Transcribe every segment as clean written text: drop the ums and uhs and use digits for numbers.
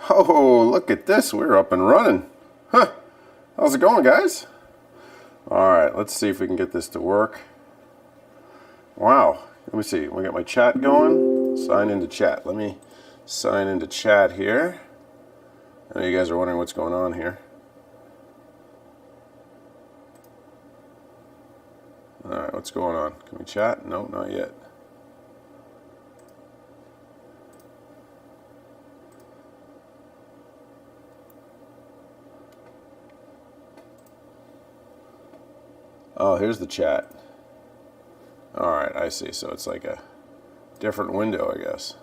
Oh, look at this. We're up and running. Huh. How's it going, guys? Alright, let's see if we can get this to work. Wow. Let me see. We got my chat going. Sign into chat. Let me sign into chat here. I know you guys are wondering what's going on here. Alright, what's going on? Can we chat? No, not yet. Oh, here's the chat. Alright, I see. So it's like a different window, I guess.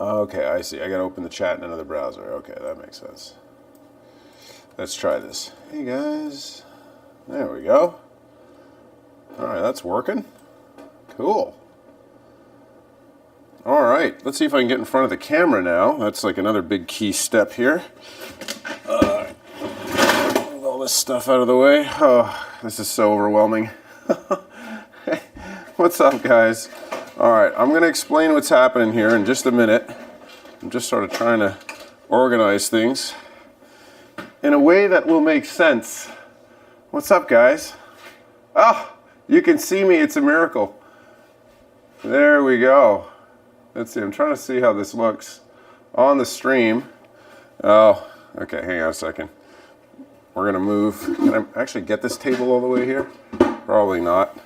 Okay, I see. I gotta open the chat in another browser. Okay, that makes sense. Let's try this. Hey guys. There we go. Alright, that's working. Cool. Alright, let's see if I can get in front of the camera now. That's like another big key step here. Move all this stuff out of the way. Oh, this is so overwhelming. Hey, what's up, guys? Alright, I'm going to explain what's happening here in just a minute. I'm just sort of trying to organize things in a way that will make sense. What's up, guys? Oh, you can see me. It's a miracle. There we go. Let's see. I'm trying to see how this looks on the stream. Oh, okay. Hang on a second. We're going to move. Can I actually get this table all the way here? Probably not.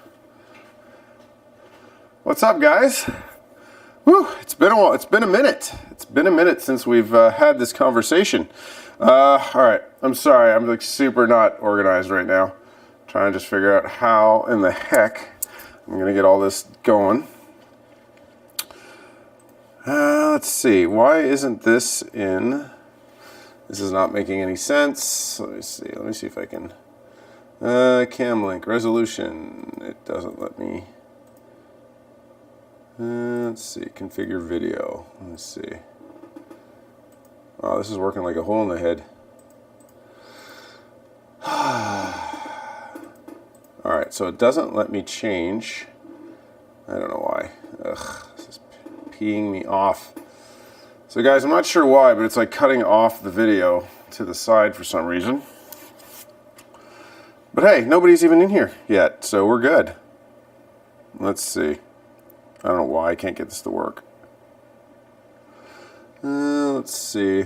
What's up, guys? Whew, it's been a while. It's been a minute. It's been a minute since we've had this conversation. All right. I'm sorry. I'm like super not organized right now. Trying to just figure out how in the heck I'm going to get all this going. Let's see. Why isn't this in? This is not making any sense. Let me see. Let me see if I can. Cam link resolution. It doesn't let me. Let's see. Configure video. Let's see. Oh, this is working like a hole in the head. Alright, so it doesn't let me change. I don't know why. Ugh, this is peeing me off. So guys, I'm not sure why, but it's like cutting off the video to the side for some reason. But hey, nobody's even in here yet, so we're good. Let's see. I don't know why I can't get this to work. Let's see.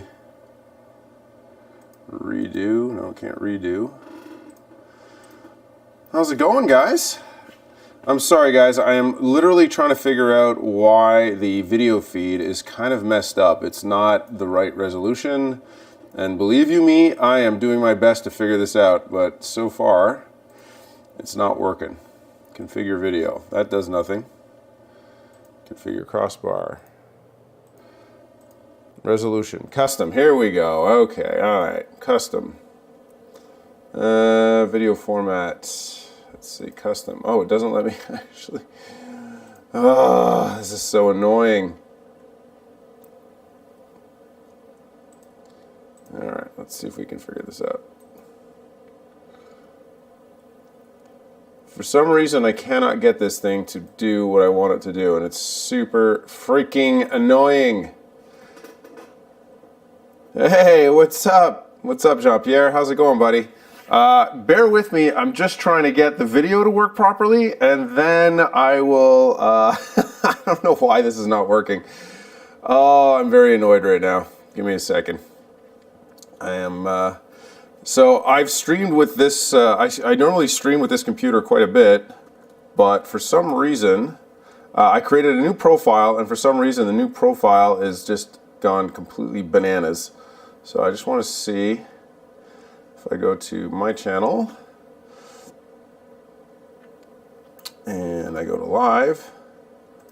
Redo. No, can't redo. How's it going, guys? I'm sorry, guys. I am literally trying to figure out why the video feed is kind of messed up. It's not the right resolution. And believe you me, I am doing my best to figure this out. But so far, it's not working. Configure video. That does nothing. Configure crossbar. Resolution. Custom. Here we go. Okay. All right. Custom. Video format. Let's see. Custom. Oh, it doesn't let me actually. Oh, this is so annoying. All right. Let's see if we can figure this out. For some reason, I cannot get this thing to do what I want it to do, and it's super freaking annoying. Hey, what's up? What's up, Jean-Pierre? How's it going, buddy? Bear with me. I'm just trying to get the video to work properly, and then I will... I don't know why this is not working. Oh, I'm very annoyed right now. Give me a second. I am... So I've streamed with this, I normally stream with this computer quite a bit, but for some reason, I created a new profile, and for some reason the new profile is just gone completely bananas. So I just want to see if I go to my channel, and I go to live.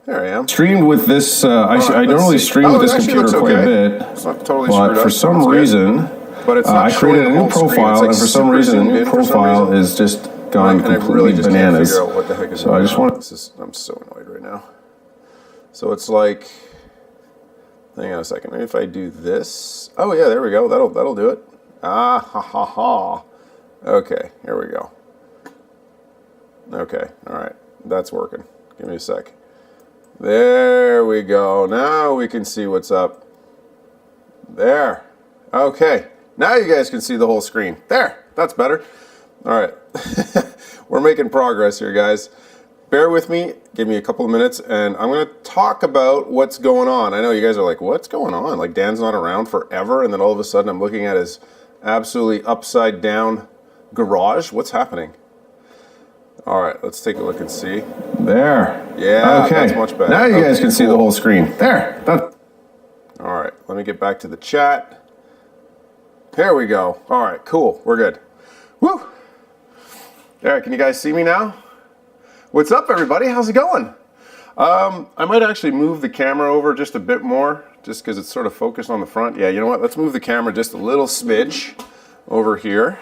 There I am. Streamed with this, I normally stream with this computer quite a bit, it's not totally but for some reason... But it's not I created a new profile, and for some reason, the new profile is just gone completely bananas. So I just want. I'm so annoyed right now. So it's like, hang on a second. Maybe if I do this. Oh yeah, there we go. That'll do it. Ah, ha, ha, ha. Okay, here we go. Okay, all right, that's working. Give me a sec. There we go. Now we can see what's up. There. Okay, now you guys can see the whole screen. There, that's better. All right, we're making progress here, guys. Bear with me, give me a couple of minutes, and I'm going to talk about what's going on. I know you guys are like, what's going on? Like, Dan's not around forever, and then all of a sudden I'm looking at his absolutely upside down garage. What's happening? All right, let's take a look and see. There. Yeah, okay. That's much better. Now you guys can see the whole screen. There. All right, let me get back to the chat. There we go. All right, cool. We're good. Woo! All right, can you guys see me now? What's up, everybody? How's it going? I might actually move the camera over just a bit more, just because it's sort of focused on the front. Yeah, you know what? Let's move the camera just a little smidge over here.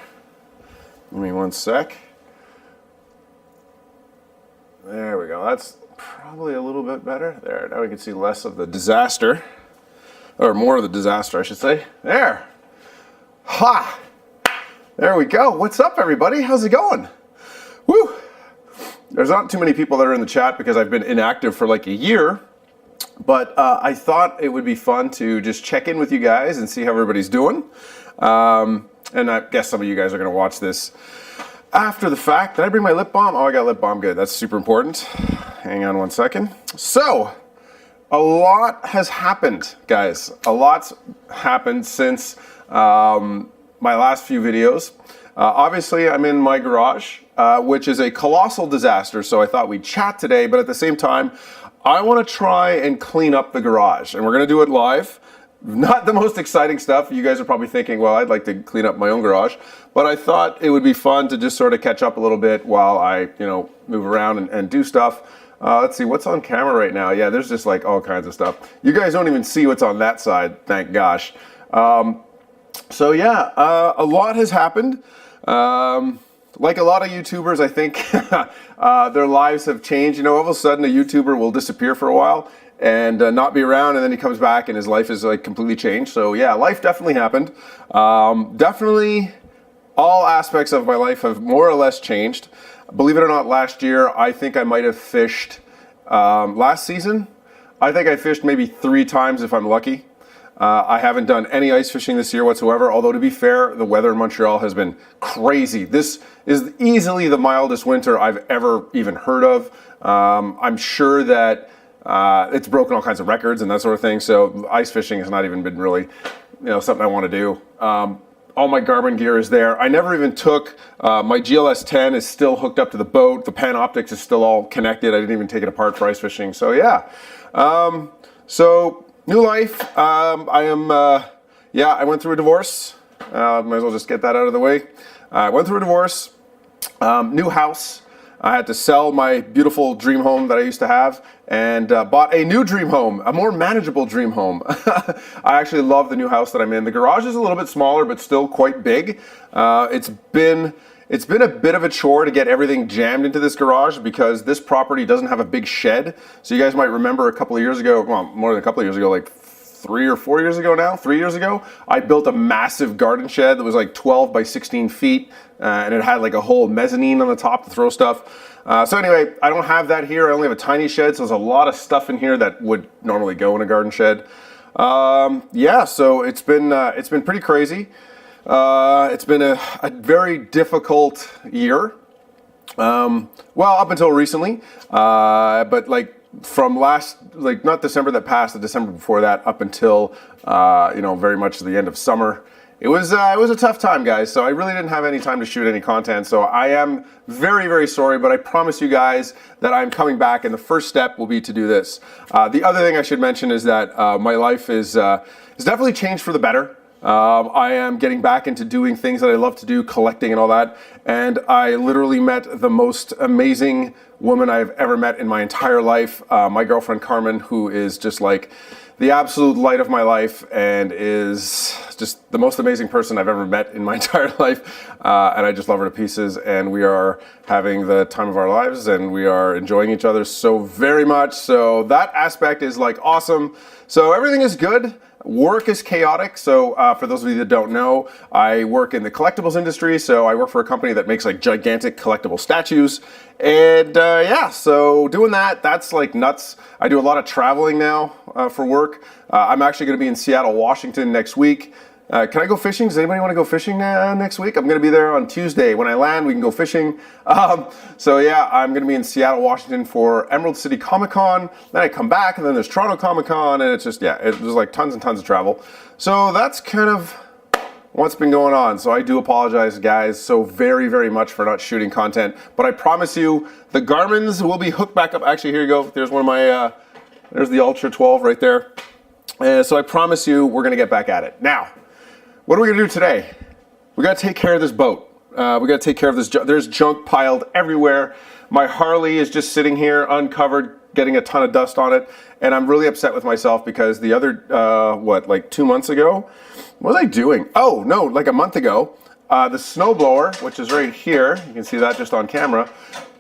Give me one sec. There we go. That's probably a little bit better. There, now we can see less of the disaster, or more of the disaster, I should say. There. Ha! There we go. What's up, everybody? How's it going? Woo! There's not too many people that are in the chat because I've been inactive for like a year, but I thought it would be fun to just check in with you guys and see how everybody's doing. And I guess some of you guys are going to watch this after the fact. Did I bring my lip balm? Oh, I got lip balm. Good. That's super important. Hang on one second. So, a lot has happened, guys. A lot's happened since my last few videos. Obviously, I'm in my garage, which is a colossal disaster, so I thought we'd chat today, but at the same time, I want to try and clean up the garage, and we're going to do it live. Not the most exciting stuff. You guys are probably thinking, well, I'd like to clean up my own garage, but I thought it would be fun to just sort of catch up a little bit while I, move around and do stuff. Let's see, what's on camera right now? Yeah, there's just like all kinds of stuff. You guys don't even see what's on that side, thank gosh. So yeah, a lot has happened. Like a lot of YouTubers, I think their lives have changed. All of a sudden a YouTuber will disappear for a while and not be around, and then he comes back and his life is like completely changed. So yeah, life definitely happened. Definitely all aspects of my life have more or less changed. Believe it or not, last year, I think I might have fished, last season, I think I fished maybe 3 times if I'm lucky. I haven't done any ice fishing this year whatsoever, although to be fair, the weather in Montreal has been crazy. This is easily the mildest winter I've ever even heard of. I'm sure that it's broken all kinds of records and that sort of thing, so ice fishing has not even been really something I want to do. All my Garmin gear is there. I never even took, my GLS 10 is still hooked up to the boat. The Panoptix is still all connected. I didn't even take it apart for ice fishing. So yeah. So new life. I went through a divorce. Might as well just get that out of the way. I went through a divorce, new house. I had to sell my beautiful dream home that I used to have and bought a new dream home, a more manageable dream home. I actually love the new house that I'm in. The garage is a little bit smaller, but still quite big. It's been a bit of a chore to get everything jammed into this garage because this property doesn't have a big shed. So you guys might remember a couple of years ago, well, more than a couple of years ago, like 3 or 4 years ago now, 3 years ago, I built a massive garden shed that was like 12 by 16 feet. And it had like a whole mezzanine on the top to throw stuff. So anyway, I don't have that here. I only have a tiny shed, so there's a lot of stuff in here that would normally go in a garden shed. So it's been pretty crazy. It's been a very difficult year. Well, up until recently, but like from not December that passed, the December before that, up until very much the end of summer. It was a tough time, guys, so I really didn't have any time to shoot any content, so I am very, very sorry, but I promise you guys that I'm coming back, and the first step will be to do this. The other thing I should mention is that my life is definitely changed for the better. I am getting back into doing things that I love to do, collecting and all that, and I literally met the most amazing woman I've ever met in my entire life, my girlfriend Carmen, who is just like the absolute light of my life and is just the most amazing person I've ever met in my entire life. And I just love her to pieces, and we are having the time of our lives and we are enjoying each other so very much. So that aspect is like awesome. So everything is good. Work is chaotic. So for those of you that don't know, I work in the collectibles industry. So I work for a company that makes like gigantic collectible statues. And yeah, so doing that, that's like nuts. I do a lot of traveling now for work. I'm actually going to be in Seattle, Washington next week. Can I go fishing? Does anybody want to go fishing next week? I'm going to be there on Tuesday. When I land, we can go fishing. So yeah, I'm going to be in Seattle, Washington for Emerald City Comic Con. Then I come back, and then there's Toronto Comic Con, and it's just, yeah, there's like tons and tons of travel. So that's kind of what's been going on. So I do apologize, guys, so very, very much for not shooting content. But I promise you, the Garmin's will be hooked back up. Actually, here you go. There's one of my, there's the Ultra 12 right there. So I promise you, we're going to get back at it. Now, what are we gonna do today? We gotta take care of this boat. We gotta take care of this. There's junk piled everywhere. My Harley is just sitting here uncovered, getting a ton of dust on it, and I'm really upset with myself because the other, like 2 months ago, what was I doing? Oh no, like a month ago, the snowblower, which is right here, you can see that just on camera.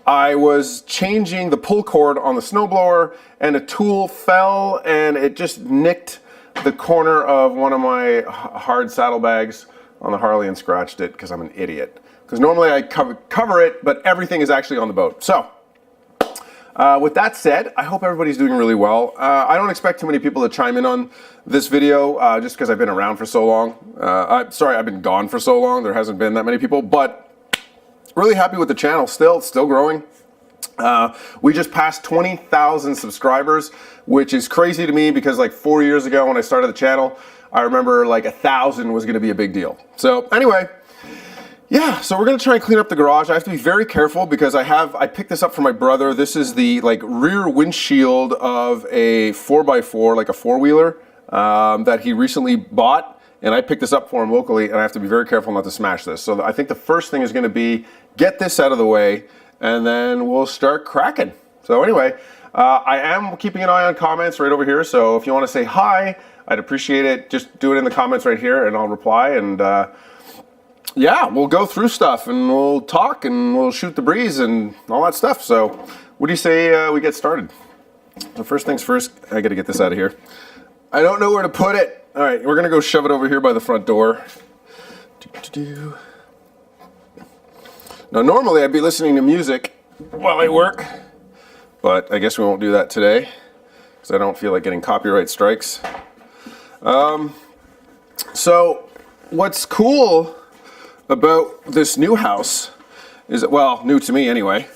I was changing the pull cord on the snowblower, and a tool fell, and it just nicked the corner of one of my hard saddlebags on the Harley and scratched it because I'm an idiot. Because normally I cover it, but everything is actually on the boat. So, with that said, I hope everybody's doing really well. I don't expect too many people to chime in on this video just because I've been around for so long. Sorry, I've been gone for so long. There hasn't been that many people, but really happy with the channel still. It's still growing. We just passed 20,000 subscribers, which is crazy to me because like 4 years ago when I started the channel, I remember like 1,000 was going to be a big deal. So anyway, yeah, so we're going to try and clean up the garage. I have to be very careful because I picked this up from my brother. This is the like rear windshield of a 4x4, like a four-wheeler that he recently bought. And I picked this up for him locally, and I have to be very careful not to smash this. So I think the first thing is going to be get this out of the way, and then we'll start cracking. So anyway, I am keeping an eye on comments right over here. So if you want to say hi, I'd appreciate it. Just do it in the comments right here, and I'll reply. And yeah, we'll go through stuff, and we'll talk, and we'll shoot the breeze, and all that stuff. So what do you say we get started? So first things first, I got to get this out of here. I don't know where to put it. All right, we're gonna go shove it over here by the front door. Now, normally I'd be listening to music while I work, but I guess we won't do that today because I don't feel like getting copyright strikes. So, what's cool about this new house is, well, new to me anyway,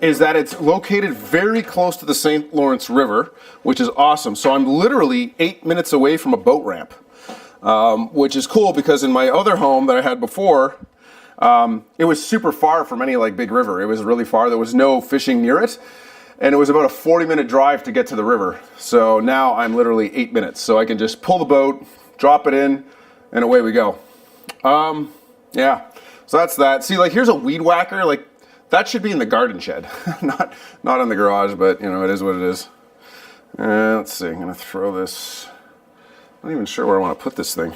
is that it's located very close to the St. Lawrence River, which is awesome. So I'm literally 8 minutes away from a boat ramp, which is cool because in my other home that I had before, it was super far from any like big river. It was really far. There was no fishing near it. And it was about a 40-minute drive to get to the river. So now I'm literally 8 minutes. So I can just pull the boat, drop it in, and away we go. Yeah, so that's that. See, like here's a weed whacker, like that should be in the garden shed, not in the garage, but you know, it is what it is. Let's see, I'm gonna throw this, I'm not even sure where I wanna put this thing.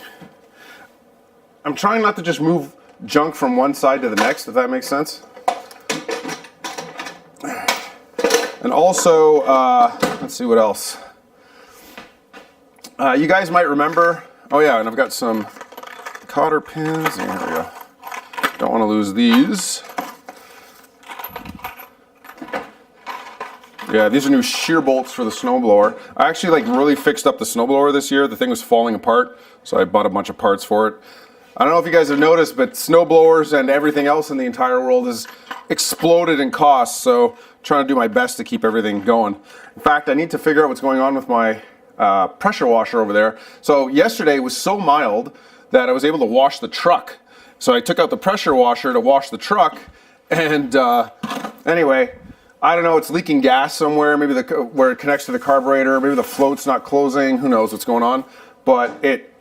I'm trying not to just move junk from one side to the next, if that makes sense. And also, let's see what else. You guys might remember, oh yeah, and I've got some cotter pins, here we go. Don't wanna lose these. Yeah, these are new shear bolts for the snowblower. I actually like really fixed up the snowblower this year. The thing was falling apart, so I bought a bunch of parts for it. I don't know if you guys have noticed, but snowblowers and everything else in the entire world has exploded in cost, so I'm trying to do my best to keep everything going. In fact, I need to figure out what's going on with my pressure washer over there. So yesterday was so mild that I was able to wash the truck. So I took out the pressure washer to wash the truck, and anyway, I don't know, it's leaking gas somewhere, maybe where it connects to the carburetor, maybe the float's not closing, who knows what's going on. But it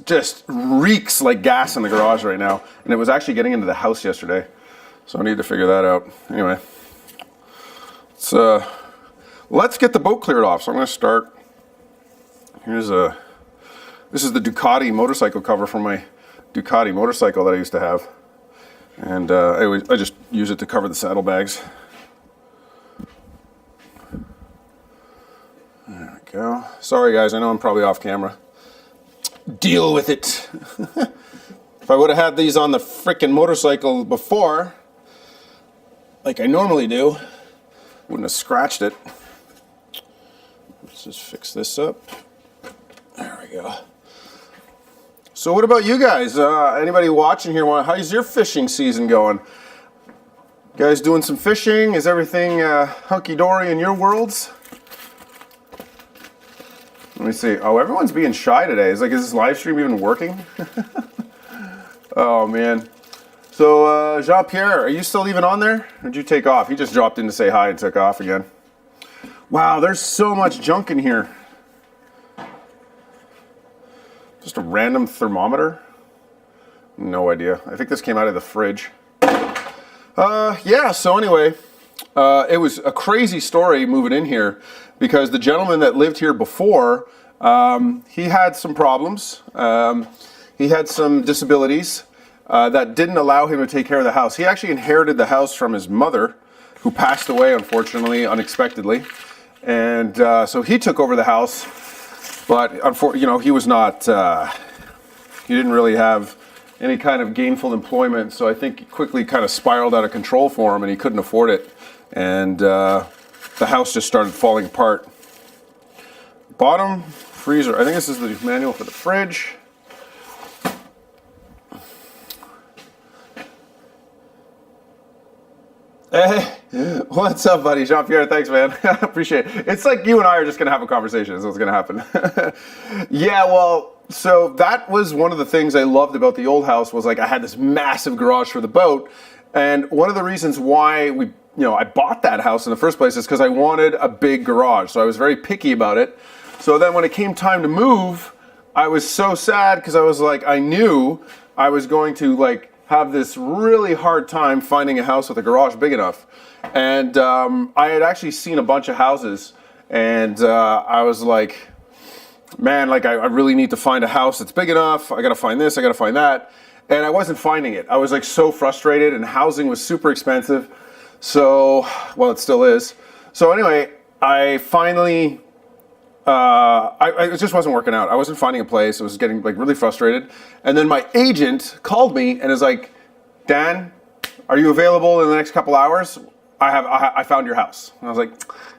just reeks like gas in the garage right now. And it was actually getting into the house yesterday. So I need to figure that out. Anyway, let's get the boat cleared off. So I'm gonna start, this is the Ducati motorcycle cover from my Ducati motorcycle that I used to have. And I just use it to cover the saddlebags. There we go. Sorry guys, I know I'm probably off camera. Deal with it. If I would have had these on the frickin' motorcycle before, like I normally do, wouldn't have scratched it. Let's just fix this up. There we go. So what about you guys? Anybody watching here, how's your fishing season going? You guys doing some fishing? Is everything hunky-dory in your worlds? Let me see. Oh, everyone's being shy today. Is this live stream even working? Oh, man. So, Jean-Pierre, are you still even on there? Or did you take off? He just dropped in to say hi and took off again. Wow, there's so much junk in here. Just a random thermometer? No idea. I think this came out of the fridge. Yeah, so anyway, it was a crazy story moving in here because the gentleman that lived here before, he had some problems. He had some disabilities that didn't allow him to take care of the house. He actually inherited the house from his mother, who passed away, unfortunately, unexpectedly. And so he took over the house, but he was not, he didn't really have any kind of gainful employment, so I think it quickly kind of spiraled out of control for him and he couldn't afford it. And the house just started falling apart. Bottom freezer, I think this is the manual for the fridge. Hey, what's up, buddy? Jean-Pierre, thanks, man. Appreciate it. It's like you and I are just going to have a conversation. That's what's going to happen. Yeah, well, so that was one of the things I loved about the old house was I had this massive garage for the boat. And one of the reasons why I bought that house in the first place is because I wanted a big garage. So I was very picky about it. So then when it came time to move, I was so sad because I was I knew I was going to have this really hard time finding a house with a garage big enough. And I had actually seen a bunch of houses and I was like, man, I really need to find a house that's big enough. I gotta find this, I gotta find that. And I wasn't finding it. I was so frustrated and housing was super expensive. So, well, it still is. So anyway, I finally, it just wasn't working out. I wasn't finding a place. I was getting really frustrated. And then my agent called me and is like, Dan, are you available in the next couple hours? I found your house. And I was like,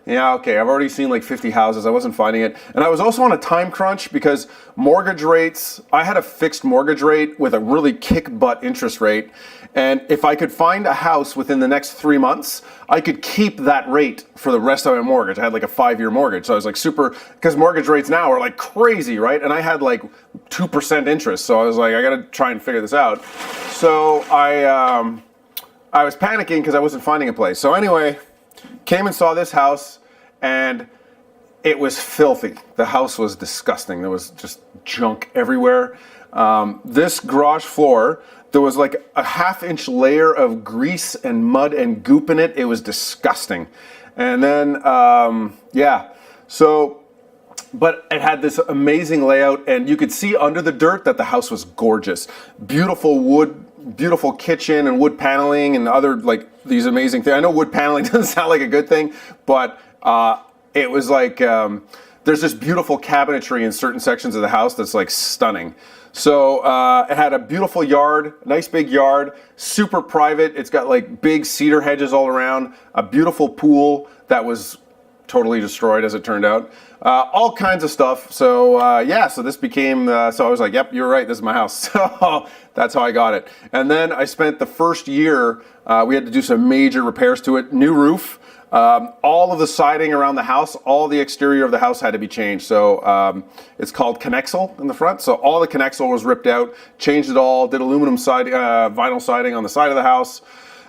yeah, okay. I've already seen 50 houses. I wasn't finding it. And I was also on a time crunch because mortgage rates, I had a fixed mortgage rate with a really kick butt interest rate. And if I could find a house within the next 3 months, I could keep that rate for the rest of my mortgage. I had a 5-year mortgage. So I was super, because mortgage rates now are crazy, right? And I had 2% interest. So I was I got to try and figure this out. So I was panicking because I wasn't finding a place. So anyway, came and saw this house and it was filthy. The house was disgusting. There was just junk everywhere. This garage floor, there was a 1/2-inch layer of grease and mud and goop in it. It was disgusting. And then, yeah, so, but it had this amazing layout and you could see under the dirt that the house was gorgeous. Beautiful wood, beautiful kitchen and wood paneling and other these amazing things. I know wood paneling doesn't sound like a good thing, but it was there's this beautiful cabinetry in certain sections of the house that's stunning. So it had a beautiful yard, nice big yard, super private. It's got big cedar hedges all around, a beautiful pool that was totally destroyed as it turned out. All kinds of stuff. So yeah, so this became, so I was like, yep, you're right, this is my house. So that's how I got it. And then I spent the first year, we had to do some major repairs to it, new roof. All of the siding around the house, all the exterior of the house had to be changed. So it's called Connexel in the front. So all the Connexel was ripped out, changed it all, did aluminum siding, vinyl siding on the side of the house.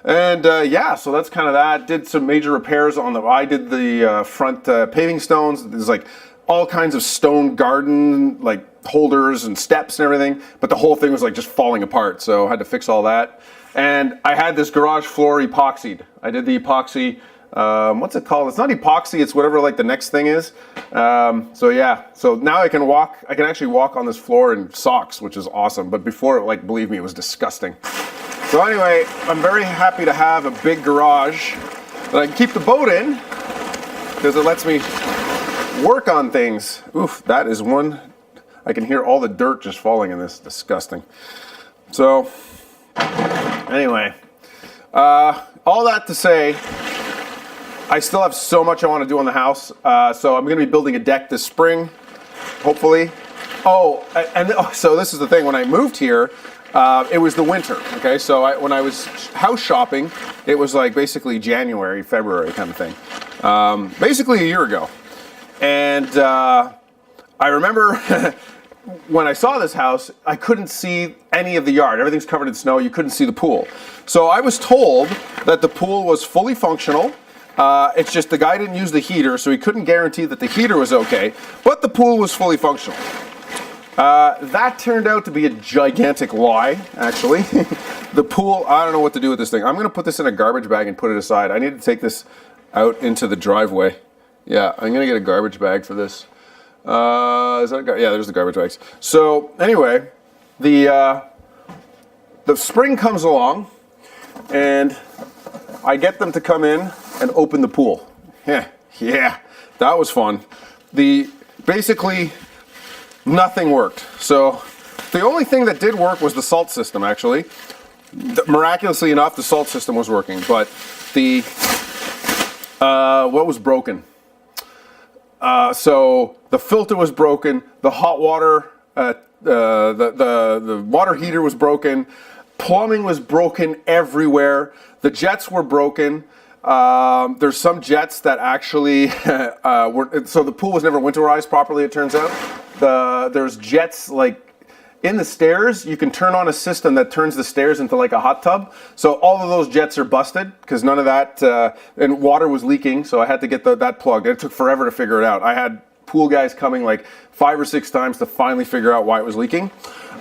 And yeah, so that's kind of that. Did some major repairs on I did the front paving stones. There's all kinds of stone garden, holders and steps and everything. But the whole thing was just falling apart. So I had to fix all that. And I had this garage floor epoxied. I did the epoxy. What's it called? It's not epoxy, it's whatever the next thing is. So yeah, so now I can actually walk on this floor in socks, which is awesome. But before, believe me, it was disgusting. So anyway, I'm very happy to have a big garage that I can keep the boat in because it lets me work on things. Oof, that is one. I can hear all the dirt just falling in this. Disgusting. So, anyway, all that to say, I still have so much I want to do on the house. So I'm going to be building a deck this spring, hopefully. Oh, and so this is the thing. When I moved here, it was the winter. Okay, so when I was house shopping, it was like basically January, February kind of thing. Basically a year ago. And I remember when I saw this house, I couldn't see any of the yard. Everything's covered in snow. You couldn't see the pool. So I was told that the pool was fully functional. It's just the guy didn't use the heater, so he couldn't guarantee that the heater was okay, but the pool was fully functional. That turned out to be a gigantic lie, actually. The pool, I don't know what to do with this thing. I'm going to put this in a garbage bag and put it aside. I need to take this out into the driveway. Yeah, I'm going to get a garbage bag for this. Is that yeah, there's the garbage bags. So anyway, the spring comes along, and I get them to come in and open the pool. Yeah, that was fun. Basically, nothing worked. So the only thing that did work was the salt system, actually. Miraculously enough, the salt system was working, but what was broken? So the filter was broken, the hot water, the water heater was broken, plumbing was broken everywhere, the jets were broken. There's some jets that actually so the pool was never winterized properly, it turns out. There's jets like in the stairs. You can turn on a system that turns the stairs into like a hot tub. So all of those jets are busted because none of that, and water was leaking. So I had to get that plugged. It took forever to figure it out. I had pool guys coming like 5 or 6 times to finally figure out why it was leaking.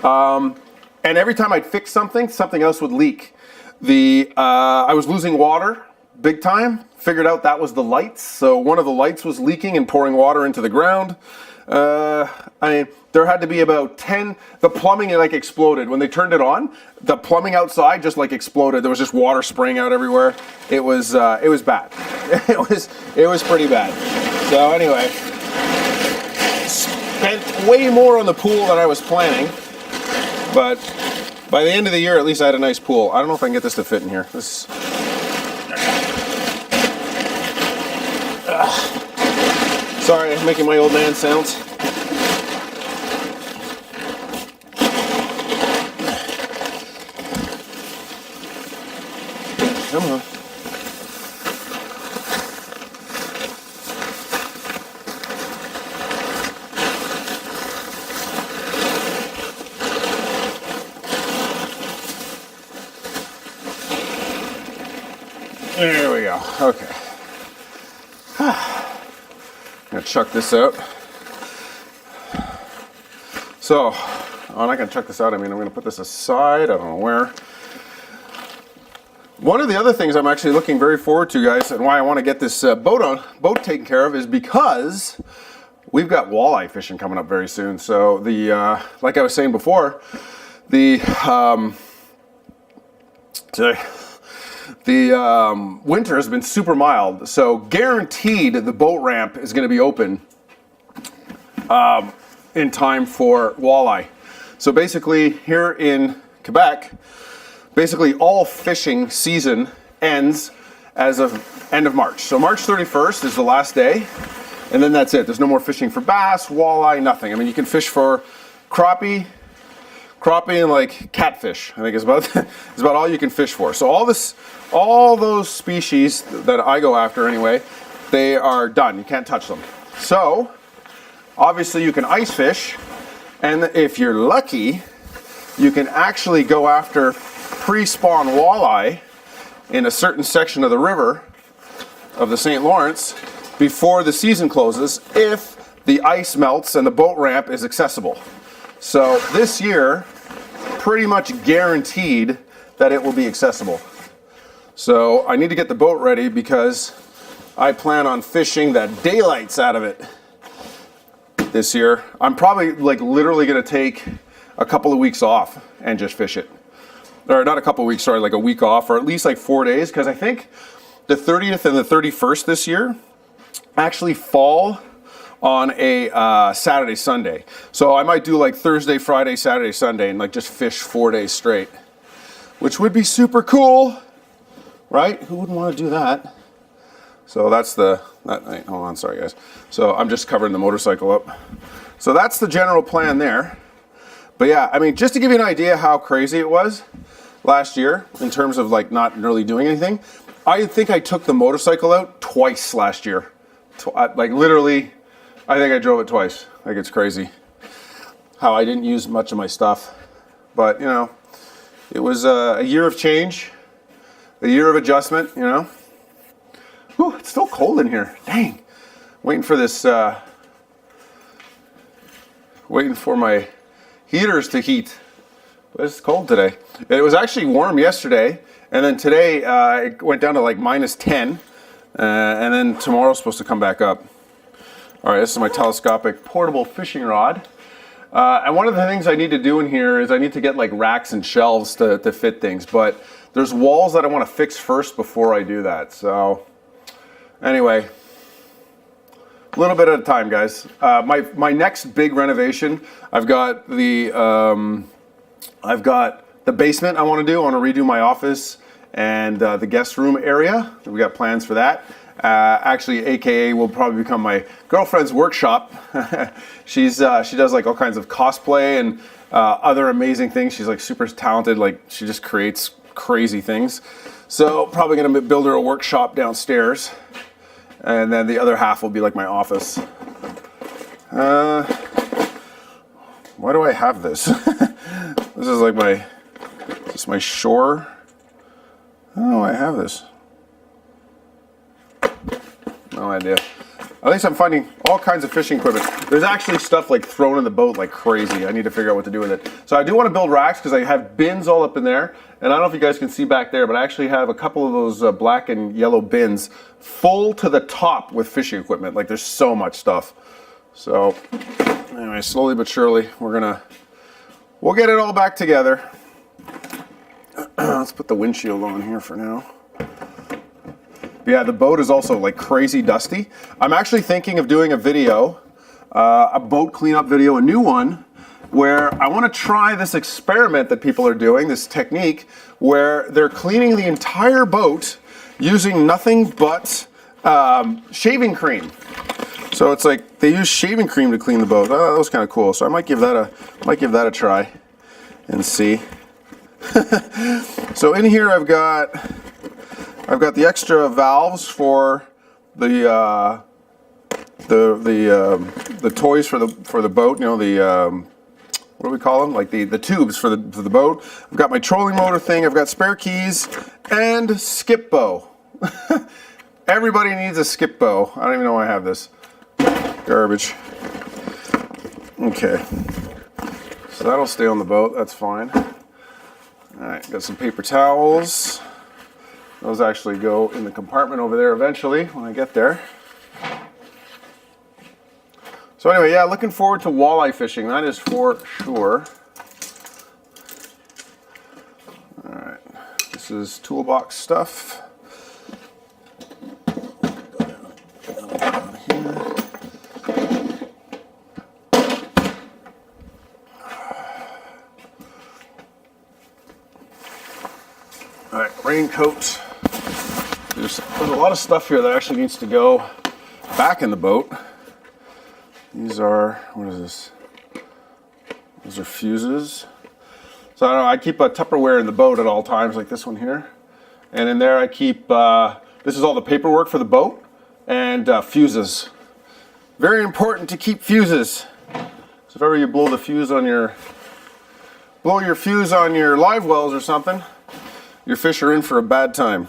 And every time I'd fix something, something else would leak. I was losing water big time. Figured out that was the lights. So one of the lights was leaking and pouring water into the ground. There had to be about 10, the plumbing like exploded. When they turned it on, the plumbing outside just like exploded. There was just water spraying out everywhere. It was bad. it was pretty bad. So anyway, spent way more on the pool than I was planning, but by the end of the year, at least I had a nice pool. I don't know if I can get this to fit in here. Sorry, I'm making my old man sounds. Come on. There we go. Okay. I'm gonna chuck this out. So, I'm not gonna chuck this out. I mean, I'm gonna put this aside. I don't know where. One of the other things I'm actually looking very forward to, guys, and why I want to get this boat taken care of is because we've got walleye fishing coming up very soon. So like I was saying before, the winter has been super mild, so guaranteed the boat ramp is going to be open in time for walleye. So basically here in Quebec, basically all fishing season ends as of end of March. So March 31st is the last day, and then that's it. There's no more fishing for bass, walleye, nothing. I mean, you can fish for crappie and like catfish. I think is about all you can fish for. So all those species that I go after anyway, they are done. You can't touch them. So obviously you can ice fish, and if you're lucky, you can actually go after pre-spawn walleye in a certain section of the river of the St. Lawrence before the season closes if the ice melts and the boat ramp is accessible. So this year, pretty much guaranteed that it will be accessible. So I need to get the boat ready because I plan on fishing the daylights out of it this year. I'm probably like literally going to take a couple of weeks off and just fish it. Or not a couple of weeks, sorry, like a week off, or at least like 4 days, because I think the 30th and the 31st this year actually fall on a Saturday, Sunday. So I might do like Thursday, Friday, Saturday, Sunday, and like just fish 4 days straight, which would be super cool, right? Who wouldn't want to do that? So that's hold on, sorry guys. So I'm just covering the motorcycle up. So that's the general plan there. But yeah, I mean, just to give you an idea how crazy it was last year in terms of like not really doing anything, I think I took the motorcycle out twice last year. Like literally, I think I drove it twice. Like it's crazy how I didn't use much of my stuff. But you know, it was a year of change, a year of adjustment, you know. Whew, it's still cold in here. Dang. Waiting for this, waiting for my heaters to heat. But it's cold today. It was actually warm yesterday, and then today it went down to like -10, and then tomorrow's supposed to come back up. All right, this is my telescopic portable fishing rod. And one of the things I need to do in here is I need to get like racks and shelves to fit things, but there's walls that I want to fix first before I do that. So anyway, a little bit at a time, guys. My next big renovation, I've got the basement I want to do. I want to redo my office and the guest room area. We got plans for that. Actually, AKA will probably become my girlfriend's workshop. She does like all kinds of cosplay and other amazing things. She's like super talented. Like she just creates crazy things. So probably gonna build her a workshop downstairs, and then the other half will be like my office. Why do I have this? This is like my Shore. Oh, I have this. No idea. At least I'm finding all kinds of fishing equipment. There's actually stuff like thrown in the boat like crazy. I need to figure out what to do with it. So I do want to build racks because I have bins all up in there. And I don't know if you guys can see back there, but I actually have a couple of those black and yellow bins full to the top with fishing equipment. Like there's so much stuff. So anyway, slowly but surely, we'll get it all back together. Let's put the windshield on here for now. Yeah, the boat is also like crazy dusty. I'm actually thinking of doing a video, a boat cleanup video, a new one, where I want to try this experiment that people are doing, this technique, where they're cleaning the entire boat using nothing but shaving cream. So it's like they use shaving cream to clean the boat. Oh, that was kind of cool. So I might give that a try and see. So in here I've got the extra valves for the toys for the boat. You know, what do we call them? Like the tubes for the boat. I've got my trolling motor thing. I've got spare keys and skip bow. Everybody needs a skip bow. I don't even know why I have this. Garbage. Okay. So that'll stay on the boat. That's fine. All right. Got some paper towels. Those actually go in the compartment over there eventually when I get there. So anyway, yeah, looking forward to walleye fishing. That is for sure. All right, this is toolbox stuff. All right, raincoat. There's a lot of stuff here that actually needs to go back in the boat. These are, what is this? Those are fuses. So I don't know, I keep a Tupperware in the boat at all times, like this one here. And in there I keep, this is all the paperwork for the boat, and fuses. Very important to keep fuses. So if ever you blow your fuse on your live wells or something, your fish are in for a bad time.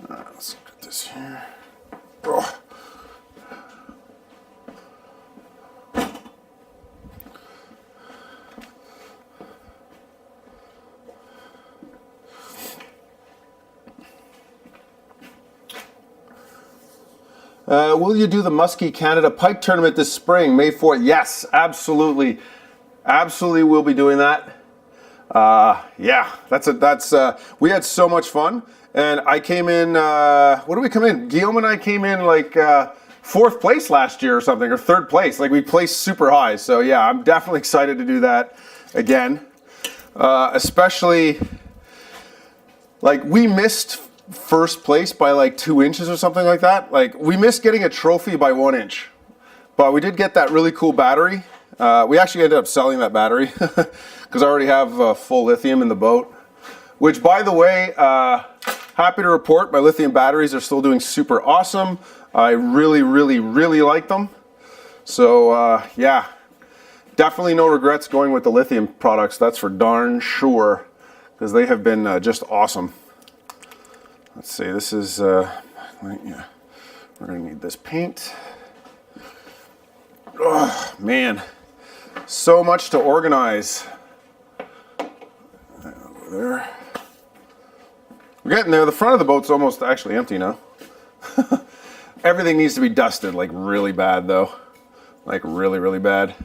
Let's get this here. Oh. Will you do the Muskie Canada Pike Tournament this spring, May 4th? Yes, absolutely. Absolutely we'll be doing that. Yeah, we had so much fun. And I came in, what did we come in? Guillaume and I came in like fourth place last year or something, or third place. Like, we placed super high. So yeah, I'm definitely excited to do that again. Especially, like, we missed first place by like 2 inches or something like that. Like, we missed getting a trophy by 1 inch, but we did get that really cool battery. We actually ended up selling that battery because I already have full lithium in the boat, which, by the way, happy to report my lithium batteries are still doing super awesome. I really, really, really like them. So yeah, definitely no regrets going with the lithium products. That's for darn sure, because they have been just awesome. Let's see, this is, yeah, we're gonna need this paint. Oh, man, so much to organize. Over there. We're getting there. The front of the boat's almost actually empty now. Everything needs to be dusted, like, really bad, though. Like, really, really bad.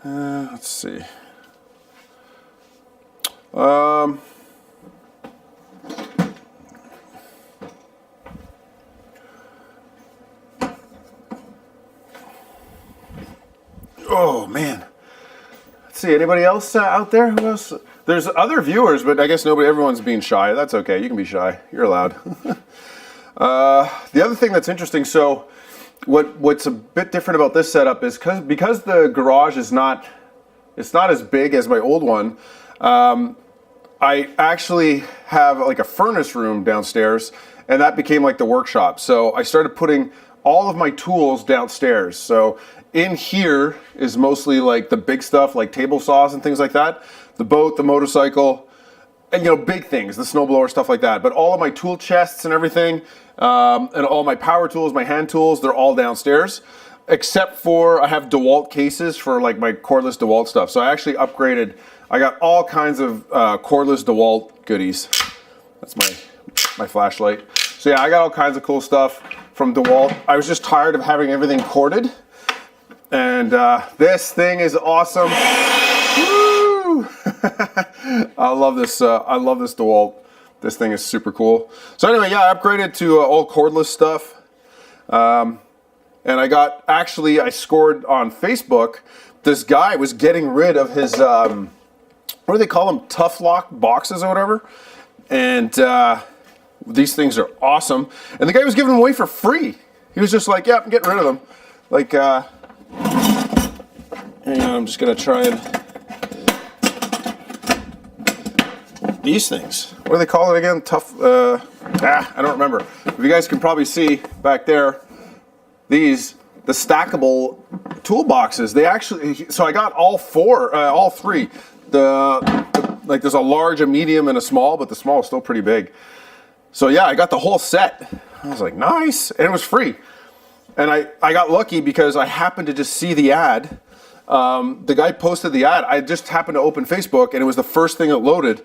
Let's see. Oh, man. Let's see, anybody else out there? Who else? There's other viewers, but I guess everyone's being shy. That's okay. You can be shy. You're allowed. The other thing that's interesting, so what's a bit different about this setup is because the garage is not as big as my old one. I actually have like a furnace room downstairs, and that became like the workshop. So I started putting all of my tools downstairs. So in here is mostly like the big stuff, like table saws and things like that. The boat, the motorcycle, and, you know, big things, the snowblower, stuff like that. But all of my tool chests and everything, and all my power tools, my hand tools, they're all downstairs. Except for, I have DeWalt cases for like my cordless DeWalt stuff. So I actually upgraded. I got all kinds of cordless DeWalt goodies. That's my flashlight. So yeah, I got all kinds of cool stuff from DeWalt. I was just tired of having everything corded. And this thing is awesome. Woo! I love this DeWalt. This thing is super cool. So anyway, yeah, I upgraded to all cordless stuff. And I scored on Facebook. This guy was getting rid of his, what do they call them? Tough lock boxes or whatever. And these things are awesome. And the guy was giving them away for free. He was just like, yeah, I'm getting rid of them. Like, hang on, I'm just gonna try and, these things. What do they call it again? Tough, I don't remember. If you guys can probably see back there, the stackable toolboxes, they actually, so I got all three. Like, there's a large, a medium, and a small, but the small is still pretty big. So yeah, I got the whole set. I was like, nice, and it was free. And I got lucky because I happened to just see the ad. The guy posted the ad. I just happened to open Facebook, and it was the first thing that loaded.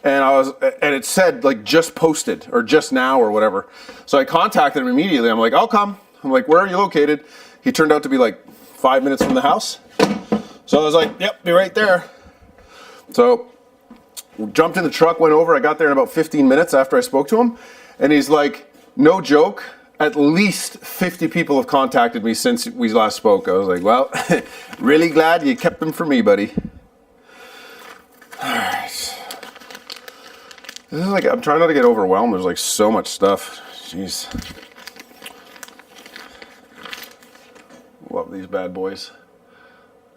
And it said like just posted or just now or whatever. So I contacted him immediately. I'm like, I'll come. I'm like, where are you located? He turned out to be like 5 minutes from the house. So I was like, yep, be right there. So jumped in the truck, went over. I got there in about 15 minutes after I spoke to him. And he's like, no joke, at least 50 people have contacted me since we last spoke. I was like, well, really glad you kept them for me, buddy. All right. This is like, I'm trying not to get overwhelmed. There's like so much stuff. Jeez. Love these bad boys.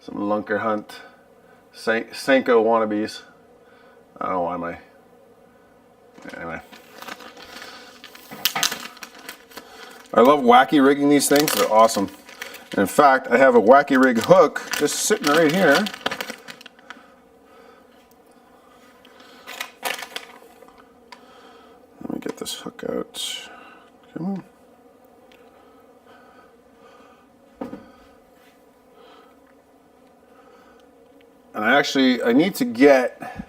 Some Lunker Hunt Senko wannabes. I don't know why my... Anyway. I love wacky rigging these things. They're awesome. And in fact, I have a wacky rig hook just sitting right here. Let me get this hook out. Come on. And I need to get,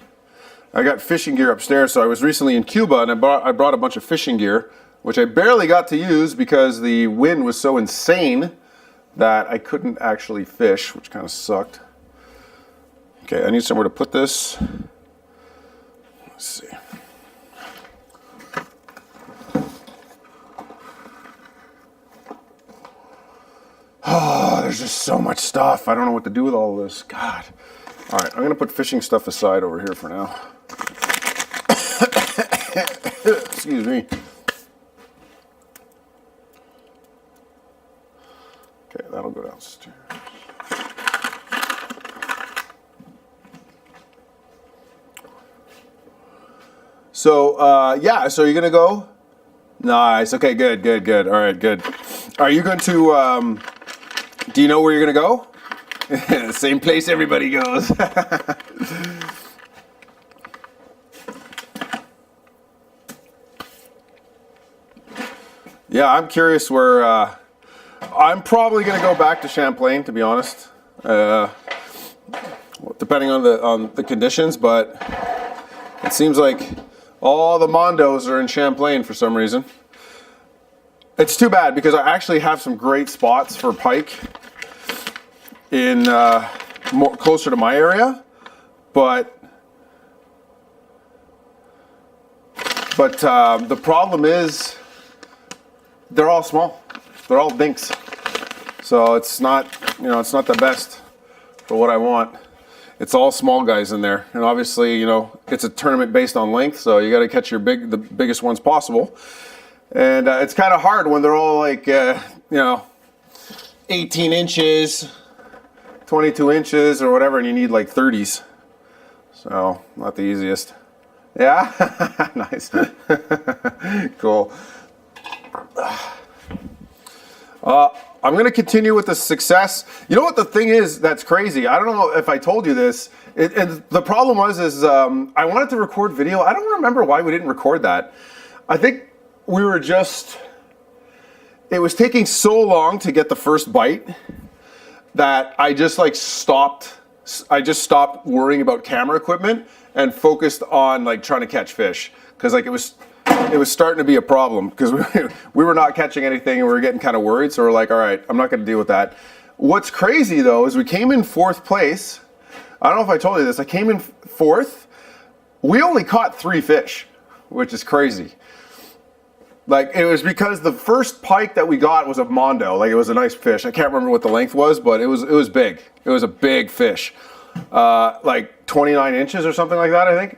I got fishing gear upstairs. So I was recently in Cuba and I brought a bunch of fishing gear, which I barely got to use because the wind was so insane that I couldn't actually fish, which kind of sucked. Okay, I need somewhere to put this. Let's see. Oh, there's just so much stuff. I don't know what to do with all this. God. All right, I'm going to put fishing stuff aside over here for now. Excuse me. Okay, that'll go downstairs. So, yeah, so you're going to go? Nice. Okay, good. All right, good. Are you going to, do you know where you're going to go? Same place everybody goes. Yeah, I'm curious where, I'm probably going to go back to Champlain, to be honest. Depending on the conditions, but it seems like all the Mondos are in Champlain for some reason. It's too bad because I actually have some great spots for pike in closer to my area, but the problem is they're all small. They're all dinks. So it's not, it's not the best for what I want. It's all small guys in there, and obviously, it's a tournament based on length, so you got to catch the biggest ones possible. And it's kind of hard when they're all like, 18 inches, 22 inches, or whatever, and you need like 30s. So not the easiest. Yeah, nice, cool. I'm going to continue with the success. You know what the thing is that's crazy? I don't know if I told you this. And the problem is I wanted to record video. I don't remember why we didn't record that. I think we were just, it was taking so long to get the first bite that I just stopped. I just stopped worrying about camera equipment and focused on trying to catch fish. Because it was starting to be a problem because we were not catching anything and we were getting kind of worried. So we're like, all right, I'm not going to deal with that. What's crazy though is we came in 4th place. I don't know if I told you this. I came in 4th. We only caught 3 fish, which is crazy. It was because the first pike that we got was a Mondo. It was a nice fish. I can't remember what the length was, but it was big. It was a big fish. 29 inches or something like that, I think.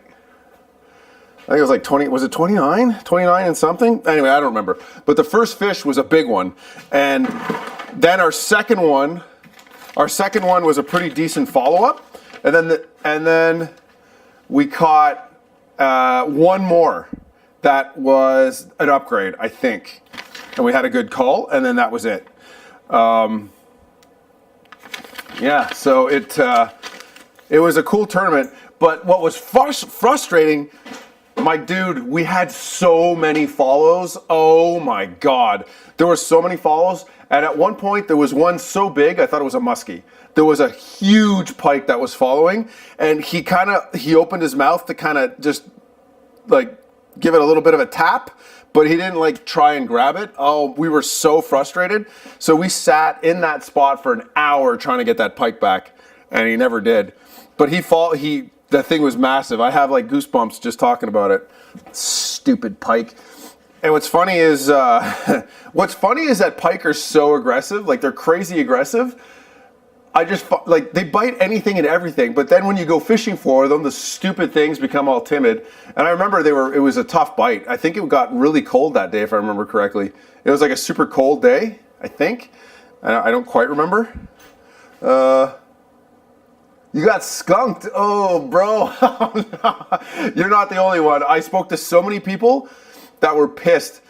I think it was 20, was it 29? 29 and something? Anyway, I don't remember. But the first fish was a big one. And then our second one was a pretty decent follow-up. And then we caught one more that was an upgrade, I think. And we had a good call, and then that was it. Yeah, so it was a cool tournament. But what was frustrating, my dude, we had so many follows. Oh my God. There were so many follows. And at one point there was one so big, I thought it was a muskie. There was a huge pike that was following, and he opened his mouth to kind of just give it a little bit of a tap, but he didn't try and grab it. Oh, we were so frustrated. So we sat in that spot for an hour trying to get that pike back, and he never did. But that thing was massive. I have goosebumps just talking about it. Stupid pike. And what's funny is that pike are so aggressive. They're crazy aggressive. They bite anything and everything. But then when you go fishing for them, the stupid things become all timid. And I remember it was a tough bite. I think it got really cold that day, if I remember correctly. It was a super cold day, I think. I don't quite remember. You got skunked. Oh, bro. You're not the only one. I spoke to so many people that were pissed.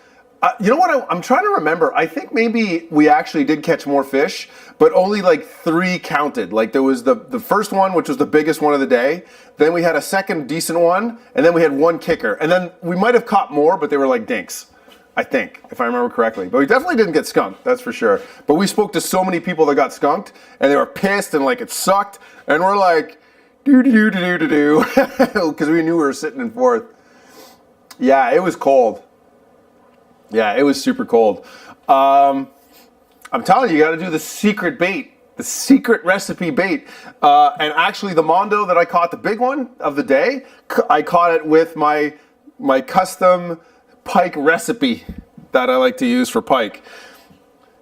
You know what? I'm trying to remember. I think maybe we actually did catch more fish, but only 3 counted. There was the first one, which was the biggest one of the day. Then we had a second decent one, and then we had one kicker. And then we might have caught more, but they were dinks, I think, if I remember correctly. But we definitely didn't get skunked, that's for sure. But we spoke to so many people that got skunked, and they were pissed, and it sucked. And we're like, do-do-do-do-do-do, because we knew we were sitting in 4th. Yeah, it was cold. Yeah, it was super cold. I'm telling you, you got to do the secret bait, the secret recipe bait. And actually, the Mondo that I caught, the big one of the day, I caught it with my custom pike recipe that I like to use for pike.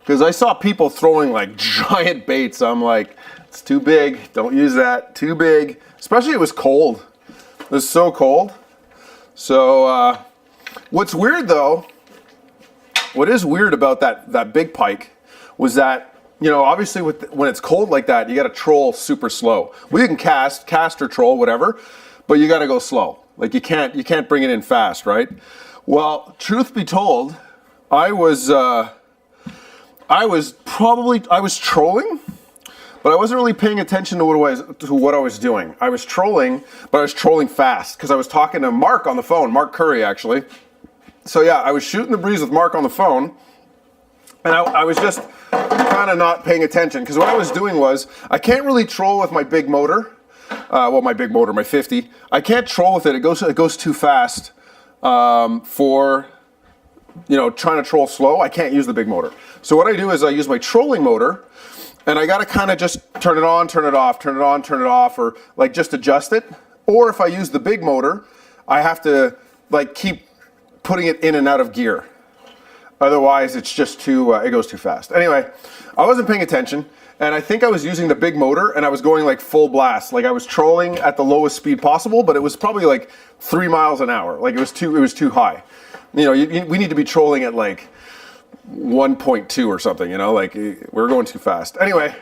Because I saw people throwing like giant baits. I'm like, it's too big. Don't use that. Too big. Especially it was cold. It was so cold. So what's weird though, what is weird about that big pike was that, you know, obviously when it's cold like that, you got to troll super slow. Well, you can cast or troll, whatever, but you got to go slow. Like you can't bring it in fast, right? Well, truth be told, I was trolling, but I wasn't really paying attention to what I was doing. I was trolling, but I was trolling fast because I was talking to Mark on the phone, Mark Curry actually. So yeah, I was shooting the breeze with Mark on the phone, and I was just kind of not paying attention because what I was doing was, I can't really troll with my big motor. My 50. I can't troll with it. It goes too fast for, you know, trying to troll slow. I can't use the big motor. So what I do is I use my trolling motor, and I got to kind of just turn it on, turn it off, turn it on, turn it off, or like just adjust it. Or if I use the big motor, I have to like keep putting it in and out of gear. Otherwise, it's just too, it goes too fast. Anyway, I wasn't paying attention, and I think I was using the big motor, and I was going like full blast. Like I was trolling at the lowest speed possible, but it was probably like 3 miles an hour. Like it was too high. You know, we need to be trolling at like 1.2 or something, you know, like we're going too fast. Anyway, I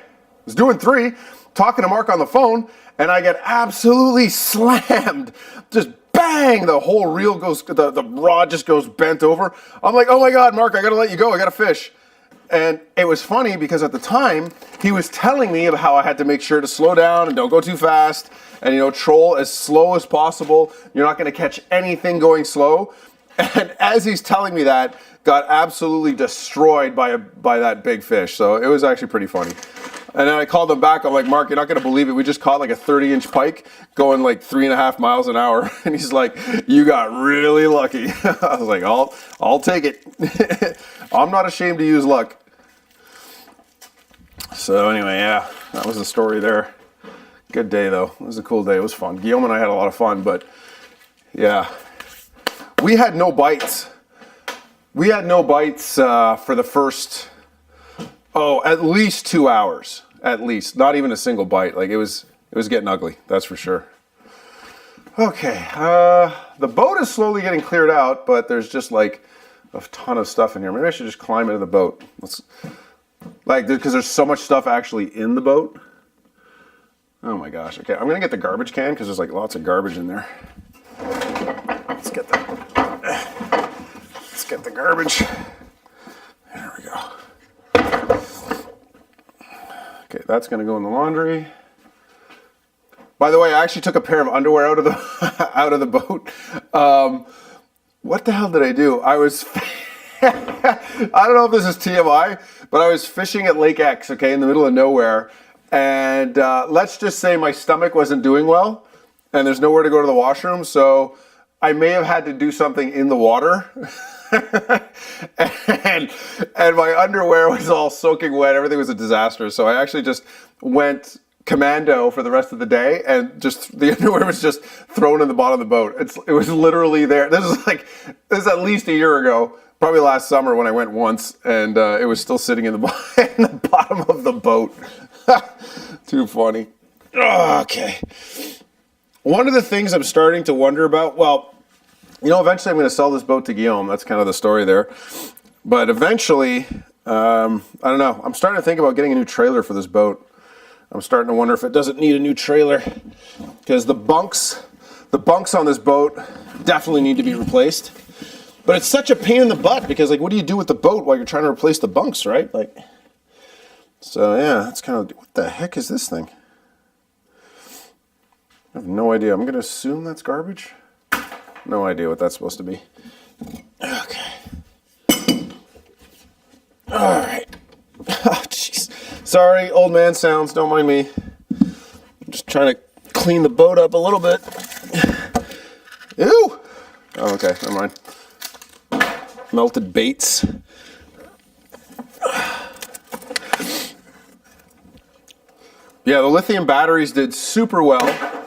was doing 3, talking to Mark on the phone, and I get absolutely slammed. Just bang, the whole reel goes, the rod just goes bent over. I'm like, oh my God, Mark, I gotta let you go, I gotta fish. And it was funny because at the time, he was telling me about how I had to make sure to slow down and don't go too fast and, you know, troll as slow as possible. You're not gonna catch anything going slow. And as he's telling me that, got absolutely destroyed by that big fish. So it was actually pretty funny. And then I called him back. I'm like, Mark, you're not going to believe it. We just caught like a 30-inch pike going like 3.5 miles an hour. And he's like, you got really lucky. I was like, I'll take it. I'm not ashamed to use luck. So anyway, yeah, that was the story there. Good day though. It was a cool day. It was fun. Guillaume and I had a lot of fun, but yeah, we had no bites. We had no bites for the first, at least 2 hours. At least, not even a single bite. Like it was getting ugly. That's for sure. Okay, the boat is slowly getting cleared out, but there's just like a ton of stuff in here. Maybe I should just climb into the boat. Because there's so much stuff actually in the boat. Oh my gosh. Okay, I'm gonna get the garbage can because there's like lots of garbage in there. Let's get the garbage. There we go. Okay, that's gonna go in the laundry. By the way, I actually took a pair of underwear out of the boat. What the hell did I do? I was, I don't know if this is TMI, but I was fishing at Lake X, okay, in the middle of nowhere. And let's just say my stomach wasn't doing well and there's nowhere to go to the washroom. So I may have had to do something in the water. and my underwear was all soaking wet. Everything was a disaster. So I actually just went commando for the rest of the day, and just the underwear was just thrown in the bottom of the boat. It was literally there. This is at least a year ago, probably last summer when I went once, and it was still sitting in the bottom of the boat. Too funny. Okay. One of the things I'm starting to wonder about, well, you know, eventually I'm going to sell this boat to Guillaume. That's kind of the story there. But eventually, I don't know. I'm starting to think about getting a new trailer for this boat. I'm starting to wonder if it doesn't need a new trailer, because the bunks on this boat definitely need to be replaced. But it's such a pain in the butt because, like, what do you do with the boat while you're trying to replace the bunks, right? Like, so yeah, that's kind of, what the heck is this thing? I have no idea. I'm going to assume that's garbage. No idea what that's supposed to be. Okay. All right. Oh, jeez. Sorry, old man sounds. Don't mind me. I'm just trying to clean the boat up a little bit. Ew. Oh, okay. Never mind. Melted baits. Yeah, the lithium batteries did super well.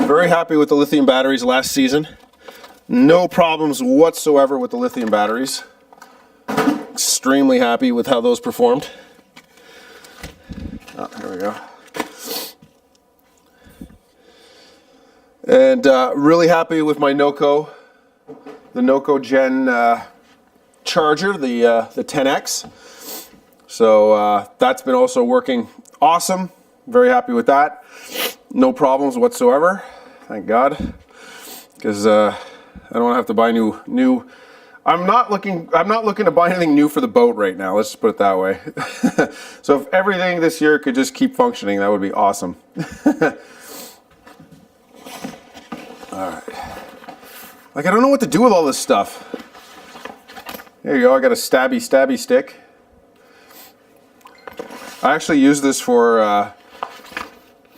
Very happy with the lithium batteries last season. No problems whatsoever with the lithium batteries. extremely happy with how those performed. Oh, here we go. And really happy with my Noco, the Noco Gen charger, the 10X. So that's been also working awesome. Very happy with that. No problems whatsoever, thank God. Because I don't want to have to buy new. I'm not looking to buy anything new for the boat right now. Let's just put it that way. So if everything this year could just keep functioning, that would be awesome. All right. Like, I don't know what to do with all this stuff. There you go. I got a stabby stick. I actually use this for. I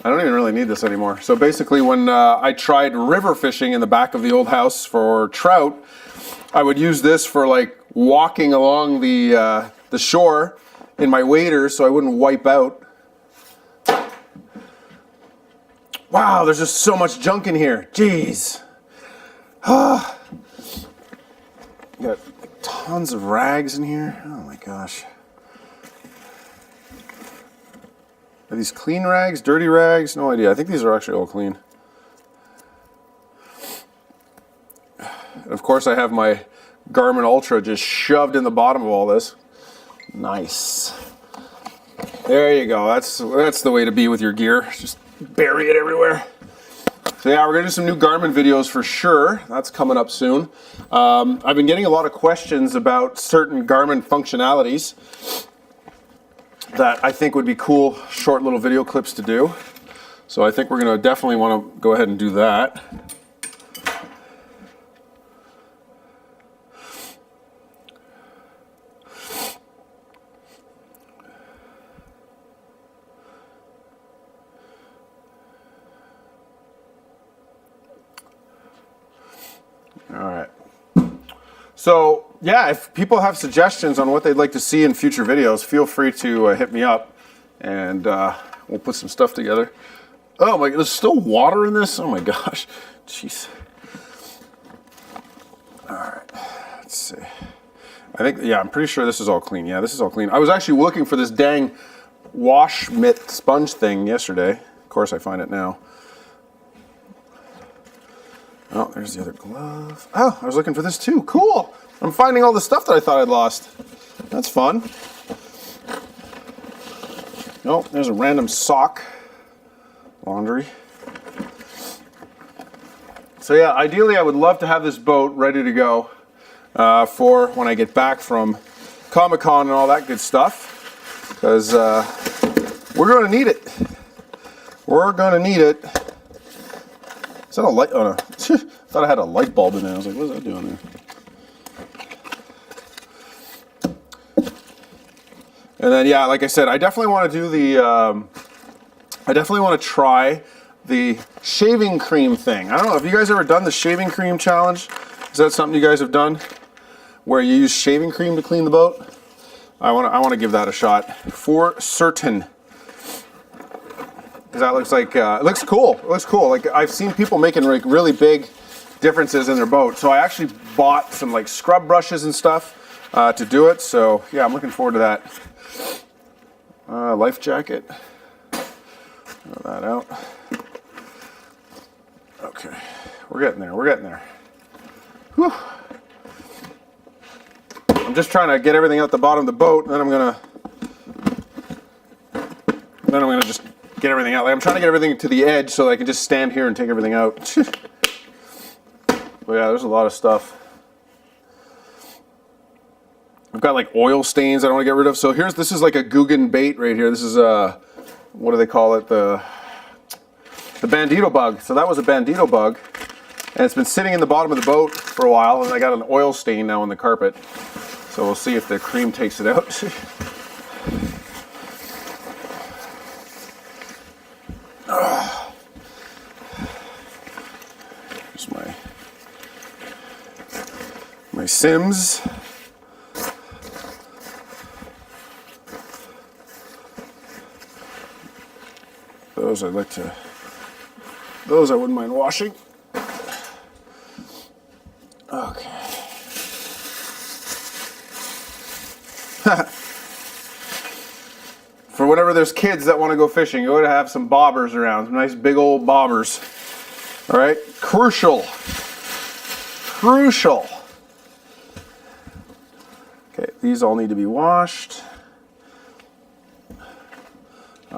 don't even really need this anymore. So basically, when I tried river fishing in the back of the old house for trout, I would use this for like walking along the shore in my waders so I wouldn't wipe out. Wow, there's just so much junk in here. Jeez. Got like tons of rags in here. Oh my gosh. Are these clean rags, dirty rags? No idea. I think these are actually all clean. And of course, I have my Garmin Ultra just shoved in the bottom of all this. Nice. There you go. That's the way to be with your gear. Just bury it everywhere. So yeah, we're gonna do some new Garmin videos for sure. That's coming up soon. I've been getting a lot of questions about certain Garmin functionalities that I think would be cool, short little video clips to do. So I think we're gonna definitely wanna go ahead and do that. All right. So yeah, if people have suggestions on what they'd like to see in future videos, feel free to hit me up, and we'll put some stuff together. Oh my, there's still water in this? Oh my gosh, jeez. All right, let's see. I think, yeah, I'm pretty sure this is all clean. Yeah, this is all clean. I was actually looking for this dang wash mitt sponge thing yesterday. Of course, I find it now. Oh, there's the other glove. Oh, I was looking for this too. Cool. I'm finding all the stuff that I thought I'd lost. That's fun. Oh, there's a random sock. Laundry. So yeah, ideally I would love to have this boat ready to go for when I get back from Comic-Con and all that good stuff. Because we're going to need it. We're going to need it. Is that a light? Oh no. I thought I had a light bulb in there. I was like, what is that doing there? And then, yeah, like I said, I definitely want to do the, I definitely want to try the shaving cream thing. I don't know, have you guys ever done the shaving cream challenge? Is that something you guys have done? Where you use shaving cream to clean the boat? I want to give that a shot for certain. Because that looks like, it looks cool. It looks cool. Like, I've seen people making like really big differences in their boat. So I actually bought some like scrub brushes and stuff to do it. So yeah, I'm looking forward to that. Life jacket. Throw that out. Okay, we're getting there. We're getting there. Whew. I'm just trying to get everything out the bottom of the boat, and then I'm gonna just get everything out. Like, I'm trying to get everything to the edge so that I can just stand here and take everything out. But yeah, there's a lot of stuff. I've got like oil stains I don't want to get rid of. So this is like a Guggen bait right here. This is what do they call it? The bandito bug. So that was a bandito bug, and it's been sitting in the bottom of the boat for a while, and I got an oil stain now on the carpet. So we'll see if the cream takes it out. Here's my Sims. Those I'd like to. Those I wouldn't mind washing. Okay. whenever there's kids that want to go fishing, you ought to have some bobbers around, some nice big old bobbers. All right, crucial. Okay, these all need to be washed. All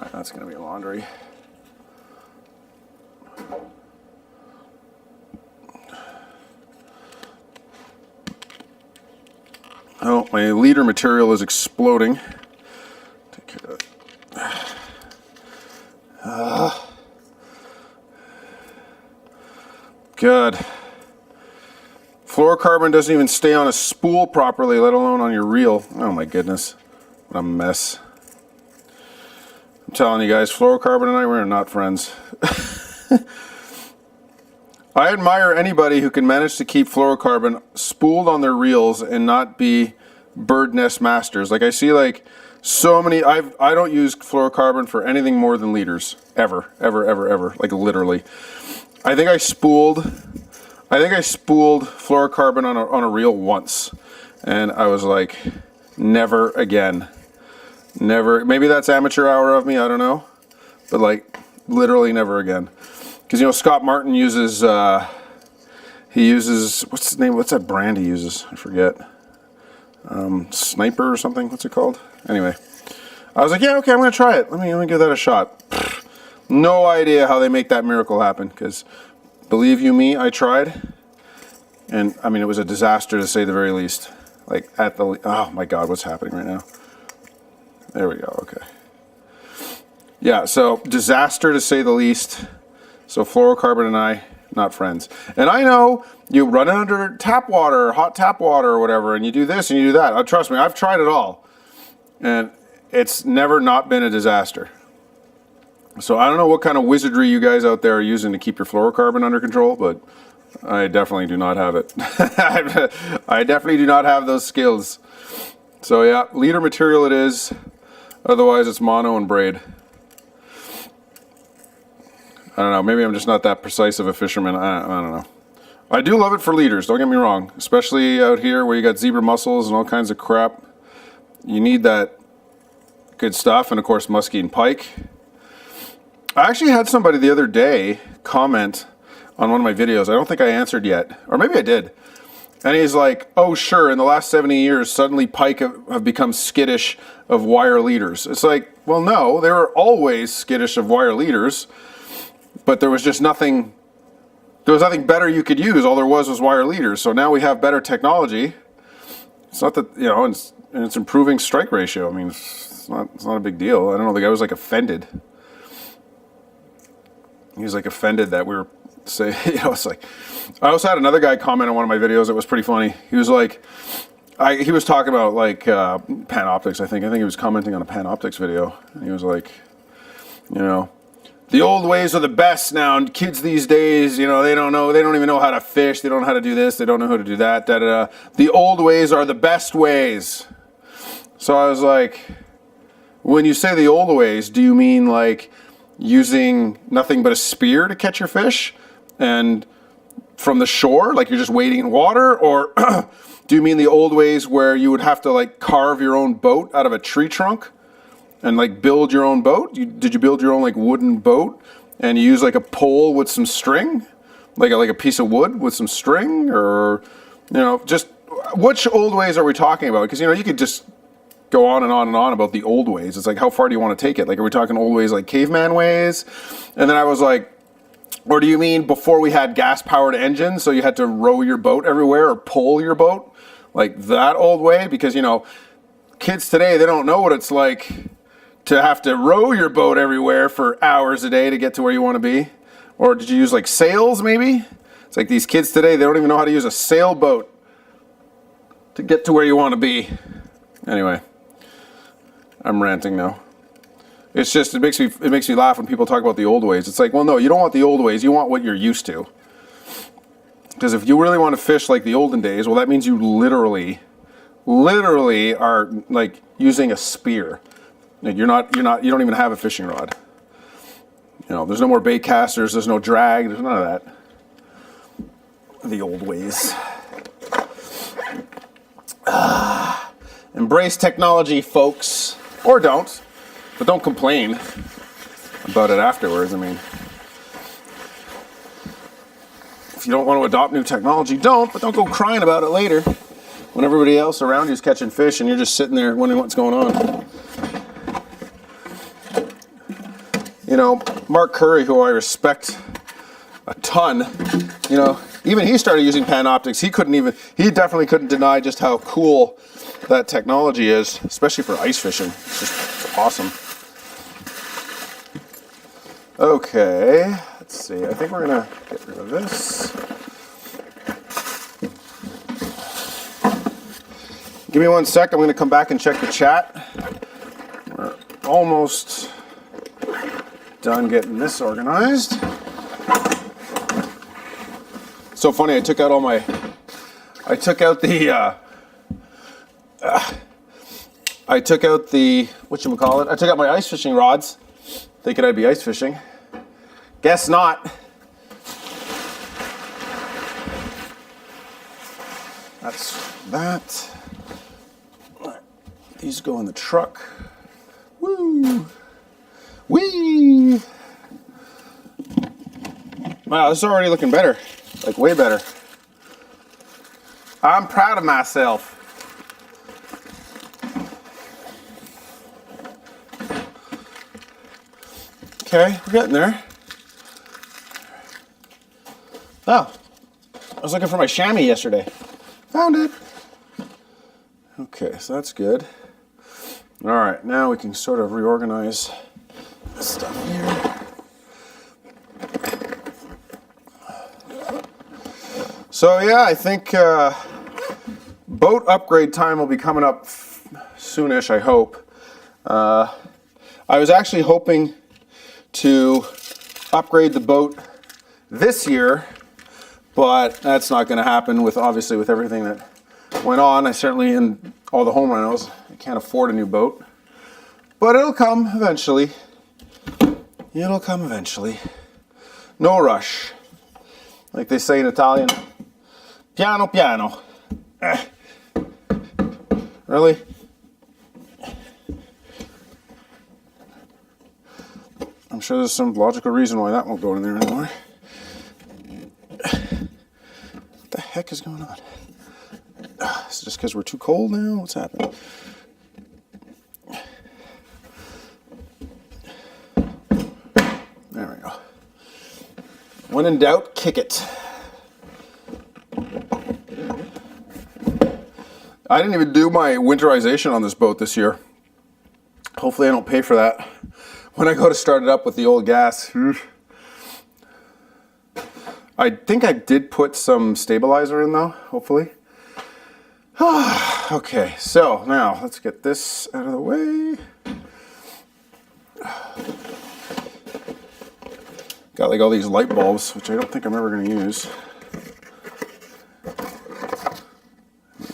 right, that's going to be laundry. Oh, my leader material is exploding. Take care of that. Good. Fluorocarbon doesn't even stay on a spool properly, let alone on your reel. Oh my goodness. What a mess. I'm telling you guys, fluorocarbon and I, we're not friends. I admire anybody who can manage to keep fluorocarbon spooled on their reels and not be bird nest masters. Like I see like so many, I don't use fluorocarbon for anything more than leaders. Ever. Like literally. I think I spooled fluorocarbon on a reel once. And I was like, never again. Never. Maybe that's amateur hour of me, I don't know. But like, literally never again. Because, you know, Scott Martin uses, what's his name? What's that brand he uses? I forget. Sniper or something? What's it called? Anyway, I was like, yeah, okay, I'm going to try it. Let me give that a shot. No idea how they make that miracle happen. Because, believe you me, I tried. And, I mean, it was a disaster to say the very least. Like, oh my God, what's happening right now? There we go, okay. Yeah, so, disaster to say the least. So fluorocarbon and I, not friends. And I know you run it under tap water, hot tap water or whatever, and you do this and you do that. Trust me, I've tried it all. And it's never not been a disaster. So I don't know what kind of wizardry you guys out there are using to keep your fluorocarbon under control, but I definitely do not have it. I definitely do not have those skills. So yeah, leader material it is. Otherwise it's mono and braid. I don't know, maybe I'm just not that precise of a fisherman, I don't know. I do love it for leaders, don't get me wrong. Especially out here where you got zebra mussels and all kinds of crap. You need that good stuff, and of course muskie and pike. I actually had somebody the other day comment on one of my videos. I don't think I answered yet, or maybe I did. And he's like, oh sure, in the last 70 years, suddenly pike have become skittish of wire leaders. It's like, well no, they were always skittish of wire leaders. But there was just nothing, better you could use. All there was wire leaders. So now we have better technology. It's not that, you know, and it's improving strike ratio. I mean, it's not a big deal. I don't know, the guy was like offended. He was like offended that we were saying, you know, it's like, I also had another guy comment on one of my videos that was pretty funny. He was like, he was talking about like Panoptix, I think. I think he was commenting on a Panoptix video. And he was like, you know, the old ways are the best now, and kids these days, you know, they don't even know how to fish, they don't know how to do this, they don't know how to do that, The old ways are the best ways. So I was like, when you say the old ways, do you mean like using nothing but a spear to catch your fish? And from the shore, like you're just wading in water? Or do you mean the old ways where you would have to like carve your own boat out of a tree trunk? And like build your own boat? Did you build your own like wooden boat and you use like a pole with some string? Like a piece of wood with some string? Or, you know, just which old ways are we talking about? Because, you know, you could just go on and on and on about the old ways. It's like, how far do you want to take it? Like, are we talking old ways like caveman ways? And then I was like, or do you mean before we had gas-powered engines, so you had to row your boat everywhere or pull your boat? Like that old way? Because, you know, kids today, they don't know what it's like to have to row your boat everywhere for hours a day to get to where you want to be. Or did you use like sails maybe? It's like these kids today, they don't even know how to use a sailboat to get to where you want to be. Anyway, I'm ranting now. It's just, it makes me laugh when people talk about the old ways. It's like, well no, you don't want the old ways, you want what you're used to. Because if you really want to fish like the olden days, well that means you literally are like using a spear. You don't even have a fishing rod. You know, there's no more bait casters, there's no drag, there's none of that. The old ways. Embrace technology, folks. Or don't. But don't complain about it afterwards. I mean, if you don't want to adopt new technology, don't, but don't go crying about it later when everybody else around you is catching fish and you're just sitting there wondering what's going on. You know, Mark Curry, who I respect a ton, you know, even he started using Panoptix. He definitely couldn't deny just how cool that technology is, especially for ice fishing. It's just awesome. Okay, let's see. I think we're gonna get rid of this. Give me 1 sec. I'm gonna come back and check the chat. We're almost done getting this organized. So funny, I took out the whatchamacallit, I took out my ice fishing rods, thinking I'd be ice fishing. Guess not. That's that. These go in the truck. Woo! Whee! Wow, this is already looking better. Like, way better. I'm proud of myself. Okay, we're getting there. Oh, I was looking for my chamois yesterday. Found it. Okay, so that's good. All right, now we can sort of reorganize this stuff here. So yeah, I think boat upgrade time will be coming up soonish, I hope. I was actually hoping to upgrade the boat this year, but that's not going to happen obviously with everything that went on. I certainly, in all the home rentals, I can't afford a new boat. But it'll come eventually. It'll come eventually. No rush. Like they say in Italian, piano piano. Really? I'm sure there's some logical reason why that won't go in there anymore. What the heck is going on? Is it just because we're too cold now? What's happening? There we go. When in doubt, kick it. I didn't even do my winterization on this boat this year. Hopefully I don't pay for that when I go to start it up with the old gas. I think I did put some stabilizer in though, hopefully. Okay, so now let's get this out of the way. Got like all these light bulbs, which I don't think I'm ever going to use. Yeah,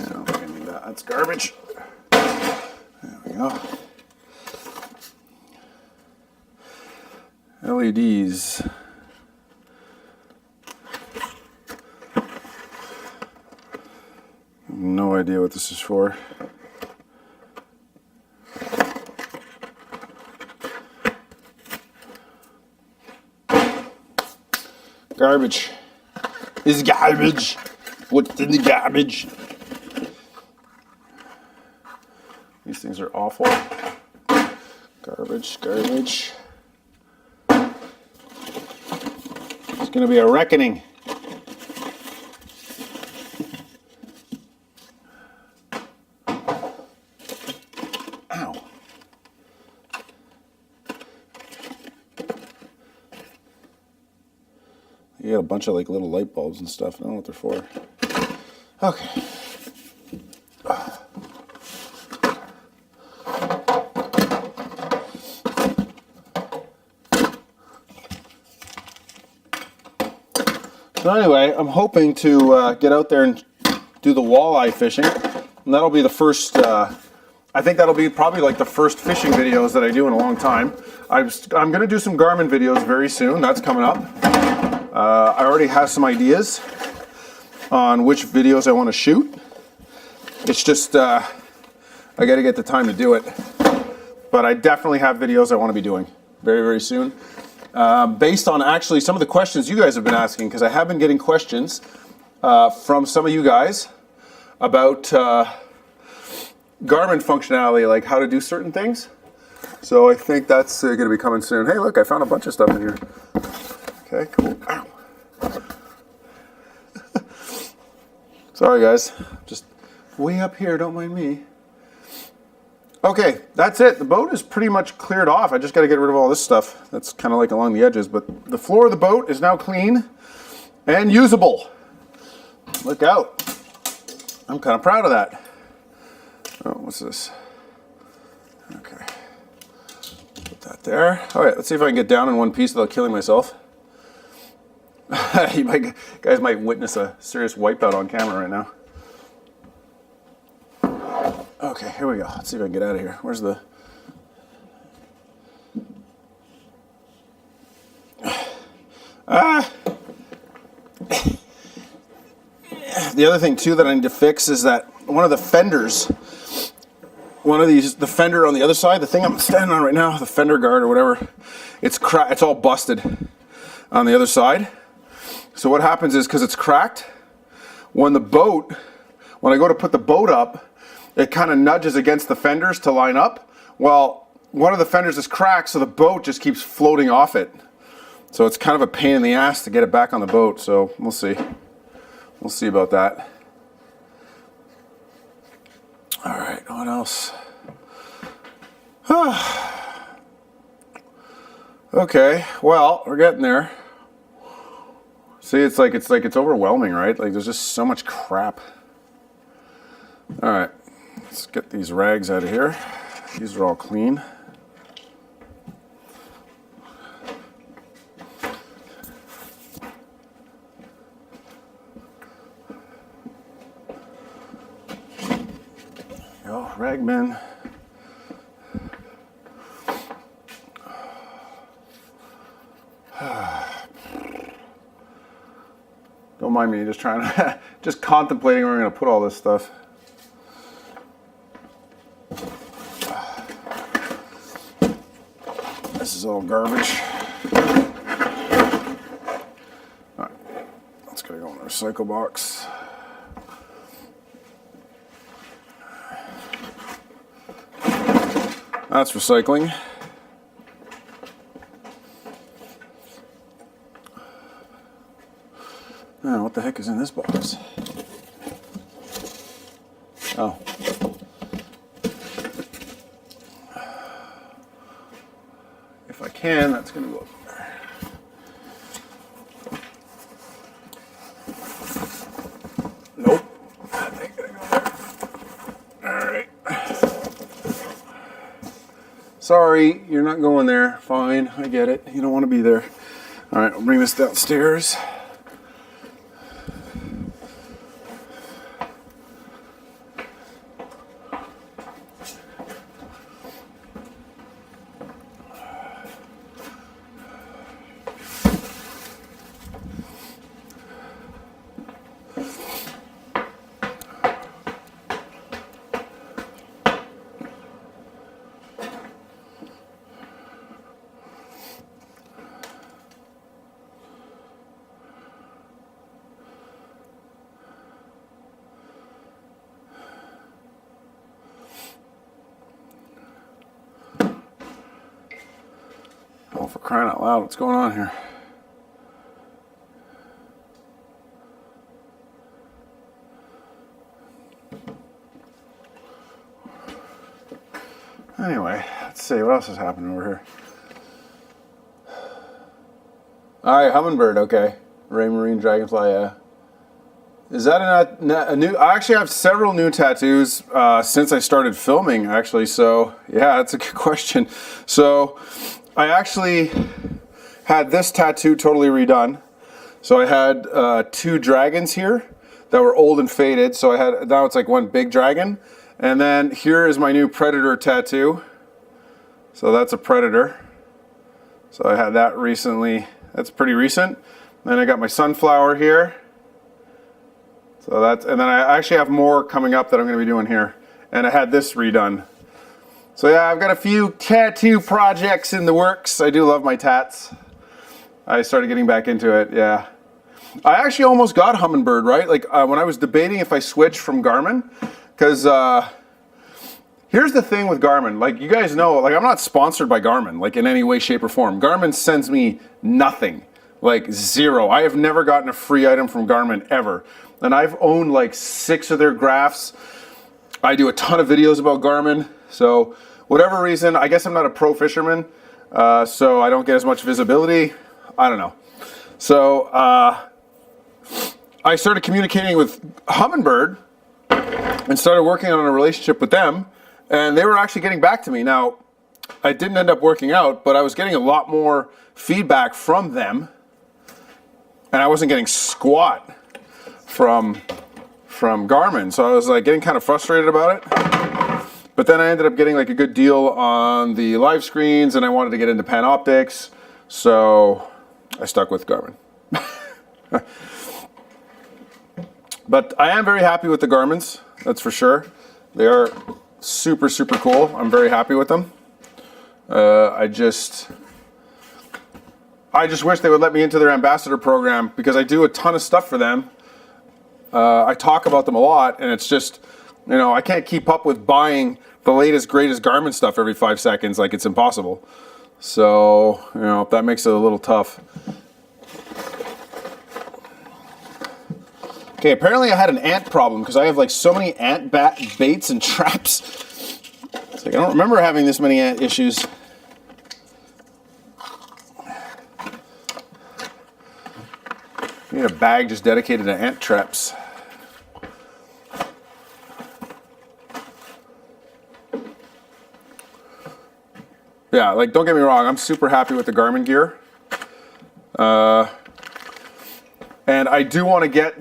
I don't think I need that. That's garbage. There we go. LEDs. No idea what this is for. Garbage. It's garbage. What's in the garbage? These things are awful. Garbage, garbage. It's going to be a reckoning. Ow. You got a bunch of like little light bulbs and stuff. I don't know what they're for. Okay. So anyway, I'm hoping to get out there and do the walleye fishing. And that'll be the first, I think that'll be probably like the first fishing videos that I do in a long time. I'm going to do some Garmin videos very soon. That's coming up. I already have some ideas on which videos I want to shoot. It's just, I got to get the time to do it. but I definitely have videos I want to be doing very, very soon. Based on actually some of the questions you guys have been asking, because I have been getting questions from some of you guys about Garmin functionality, like how to do certain things. So I think that's going to be coming soon. Hey, look, I found a bunch of stuff in here. Okay, cool. Ow. Sorry, guys. Just way up here, don't mind me. Okay, that's it. The boat is pretty much cleared off. I just got to get rid of all this stuff. That's kind of like along the edges, but the floor of the boat is now clean and usable. Look out. I'm kind of proud of that. Oh, what's this? Okay. Put that there. All right, let's see if I can get down in one piece without killing myself. Guys might witness a serious wipeout on camera right now. Okay, here we go. Let's see if I can get out of here. Where's the... The other thing too that I need to fix is that one of the fenders, the fender on the other side, the thing I'm standing on right now, the fender guard or whatever, it's all busted on the other side. So what happens is, because it's cracked, when I go to put the boat up, it kind of nudges against the fenders to line up. Well, one of the fenders is cracked, so the boat just keeps floating off it. So it's kind of a pain in the ass to get it back on the boat, so we'll see. We'll see about that. All right, what else? Okay, well, we're getting there. See, it's overwhelming, right? Like there's just so much crap. All right, let's get these rags out of here. These are all clean. Go, ragman. Don't mind me, just trying to, just contemplating where we're going to put all this stuff. This is all garbage. All right, that's going to go in the recycle box. That's recycling. Now, what the heck is in this box? Oh. If I can, that's going to go up there. Nope. That ain't going to go there. All right. Sorry, you're not going there. Fine, I get it. You don't want to be there. All right, I'll bring this downstairs. Oh, for crying out loud, what's going on here? Anyway, let's see, what else is happening over here? Alright, Humminbird, okay. Raymarine Dragonfly, yeah. Is that a new... I actually have several new tattoos since I started filming, actually, so yeah, that's a good question. So, I actually had this tattoo totally redone. So I had 2 dragons here that were old and faded. So now it's like one big dragon. And then here is my new predator tattoo. So that's a predator. So I had that recently. That's pretty recent. Then I got my sunflower here. And then I actually have more coming up that I'm going to be doing here. And I had this redone. So yeah, I've got a few tattoo projects in the works. I do love my tats. I started getting back into it, yeah. I actually almost got Humminbird, right? Like when I was debating if I switch from Garmin, because here's the thing with Garmin. Like you guys know, like I'm not sponsored by Garmin, like in any way, shape, or form. Garmin sends me nothing, like zero. I have never gotten a free item from Garmin ever. And I've owned like 6 of their graphs. I do a ton of videos about Garmin. So whatever reason, I guess I'm not a pro fisherman, so I don't get as much visibility. I don't know. So I started communicating with Humminbird and started working on a relationship with them, and they were actually getting back to me. Now, I didn't end up working out, but I was getting a lot more feedback from them, and I wasn't getting squat from Garmin. So I was like getting kind of frustrated about it. But then I ended up getting like a good deal on the live screens, and I wanted to get into Panoptix, so I stuck with Garmin. But I am very happy with the Garmins, that's for sure. They are super, super cool. I'm very happy with them. I just wish they would let me into their ambassador program, because I do a ton of stuff for them. I talk about them a lot, and it's just, you know, I can't keep up with buying the latest, greatest Garmin stuff every 5 seconds. Like, it's impossible. So, you know, that makes it a little tough. Okay, apparently I had an ant problem, because I have like so many ant baits and traps. It's like, I don't remember having this many ant issues. I need a bag just dedicated to ant traps. Yeah, like, don't get me wrong, I'm super happy with the Garmin gear. And I do want to get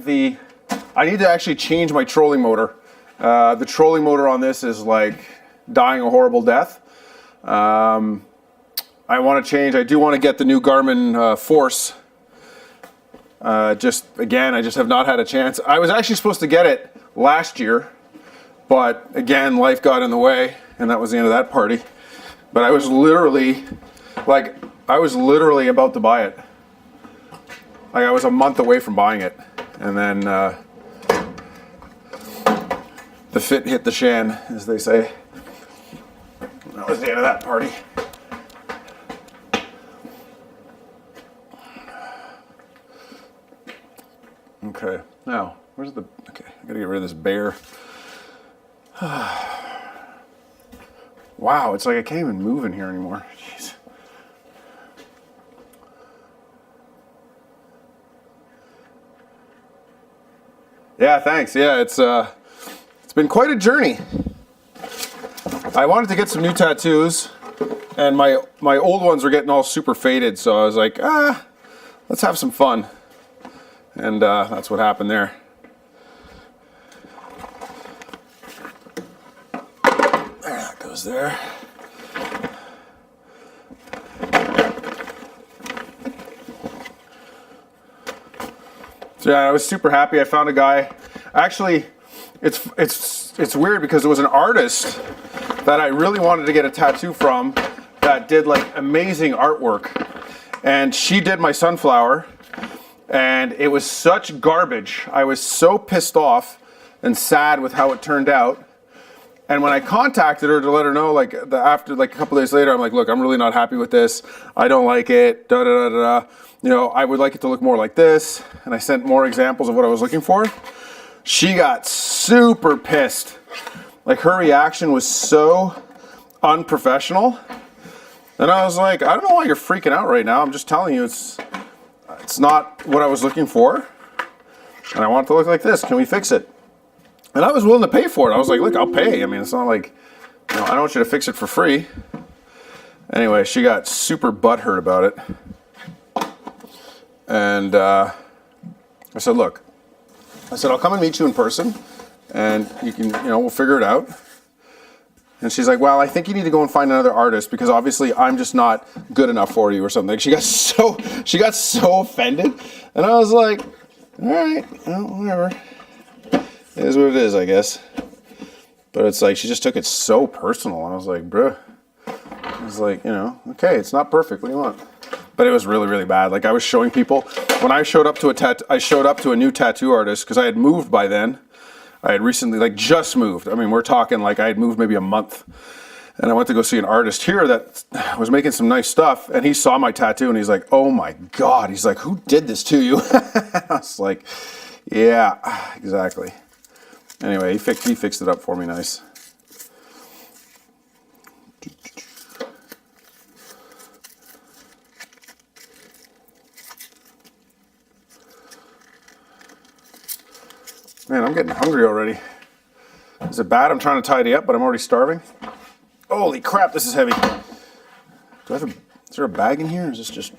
I need to actually change my trolling motor. The trolling motor on this is like dying a horrible death. I want to change, I do want to get the new Garmin Force. I just have not had a chance. I was actually supposed to get it last year, but again, life got in the way, and that was the end of that party. But I was literally about to buy it. Like, I was a month away from buying it, and then the fit hit the shan, as they say. That was the end of that party. Okay, now, okay, I gotta get rid of this bear. Wow, it's like I can't even move in here anymore. Jeez. Yeah, thanks. Yeah, it's been quite a journey. I wanted to get some new tattoos, and my old ones were getting all super faded, so I was like, let's have some fun. And that's what happened there. There, that goes there. So yeah, I was super happy. I found a guy. Actually, it's weird, because it was an artist that I really wanted to get a tattoo from that did like amazing artwork. And she did my sunflower, and it was such garbage. I was so pissed off and sad with how it turned out. And when I contacted her to let her know, like after like a couple days later, I'm like, look, I'm really not happy with this. I don't like it. Da da da da. You know, I would like it to look more like this. And I sent more examples of what I was looking for. She got super pissed. Like, her reaction was so unprofessional. And I was like, I don't know why you're freaking out right now. I'm just telling you, it's not what I was looking for. And I want it to look like this. Can we fix it? And I was willing to pay for it. I was like, look, I'll pay. I mean, it's not like, you know, I don't want you to fix it for free. Anyway, she got super butthurt about it. And I said, look, I'll come and meet you in person, and you can, you know, we'll figure it out. And she's like, well, I think you need to go and find another artist, because obviously I'm just not good enough for you or something. She got so offended. And I was like, all right, well, whatever. It is what it is, I guess. But it's like, she just took it so personal. I was like, bruh. I was like, you know, okay, it's not perfect. What do you want? But it was really, really bad. Like, I was showing people, when I showed up to a new tattoo artist, because I had moved by then. I had recently, like, just moved. I mean, we're talking like I had moved maybe a month. And I went to go see an artist here that was making some nice stuff. And he saw my tattoo and he's like, oh my God. He's like, who did this to you? I was like, yeah, exactly. Anyway, he fixed it up for me nice. Man, I'm getting hungry already. Is it bad? I'm trying to tidy up, but I'm already starving. Holy crap, this is heavy. Is there a bag in here? Or is this just...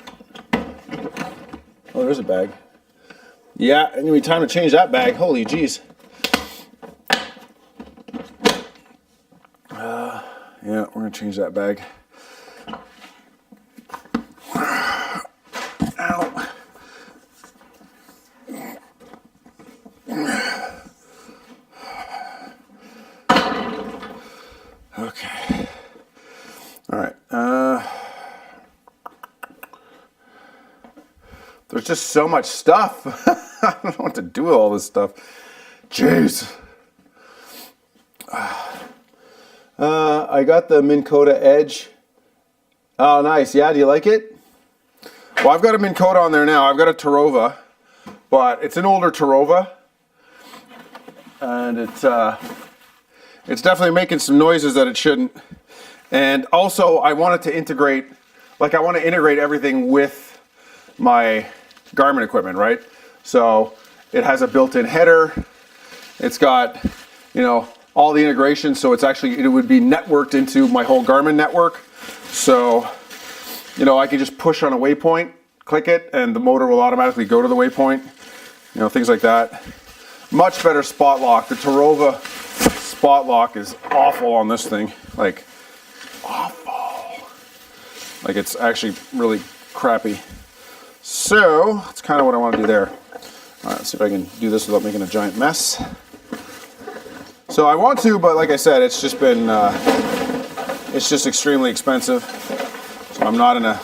Oh, there's a bag. Yeah, anyway, time to change that bag. Holy jeez. Yeah, we're gonna change that bag. Ow. Okay. All right. There's just so much stuff. I don't know what to do with all this stuff. Jeez. I got the Minn Kota Edge. Oh, nice. Yeah, do you like it? Well, I've got a Minn Kota on there now. I've got a Terova, but it's an older Terova. And it's definitely making some noises that it shouldn't. And also, I wanted to integrate, like, I want to integrate everything with my Garmin equipment, right? So it has a built-in header. It's got, you know, all the integration. So it's actually, it would be networked into my whole Garmin network. So, you know, I can just push on a waypoint, click it, and the motor will automatically go to the waypoint. You know, things like that. Much better spot lock. The Terova spot lock is awful on this thing. Like, awful. Like, it's actually really crappy. So that's kind of what I want to do there. All right, let's see if I can do this without making a giant mess. So I want to, but like I said, it's just been, it's just extremely expensive. So I'm not in a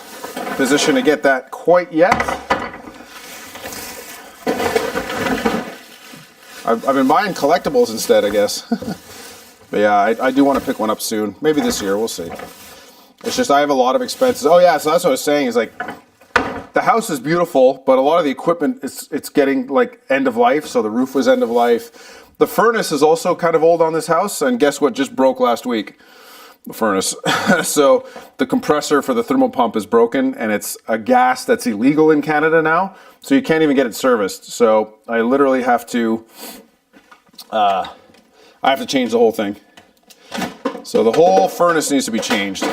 position to get that quite yet. I've been buying collectibles instead, I guess. But yeah, I do want to pick one up soon. Maybe this year, we'll see. It's just I have a lot of expenses. Oh yeah, so that's what I was saying is like, the house is beautiful, but a lot of the equipment, it's getting like end of life. So the roof was end of life. The furnace is also kind of old on this house. And guess what just broke last week? The furnace. So the compressor for the thermal pump is broken, and it's a gas that's illegal in Canada now. So you can't even get it serviced. So I literally have to, I have to change the whole thing. So the whole furnace needs to be changed.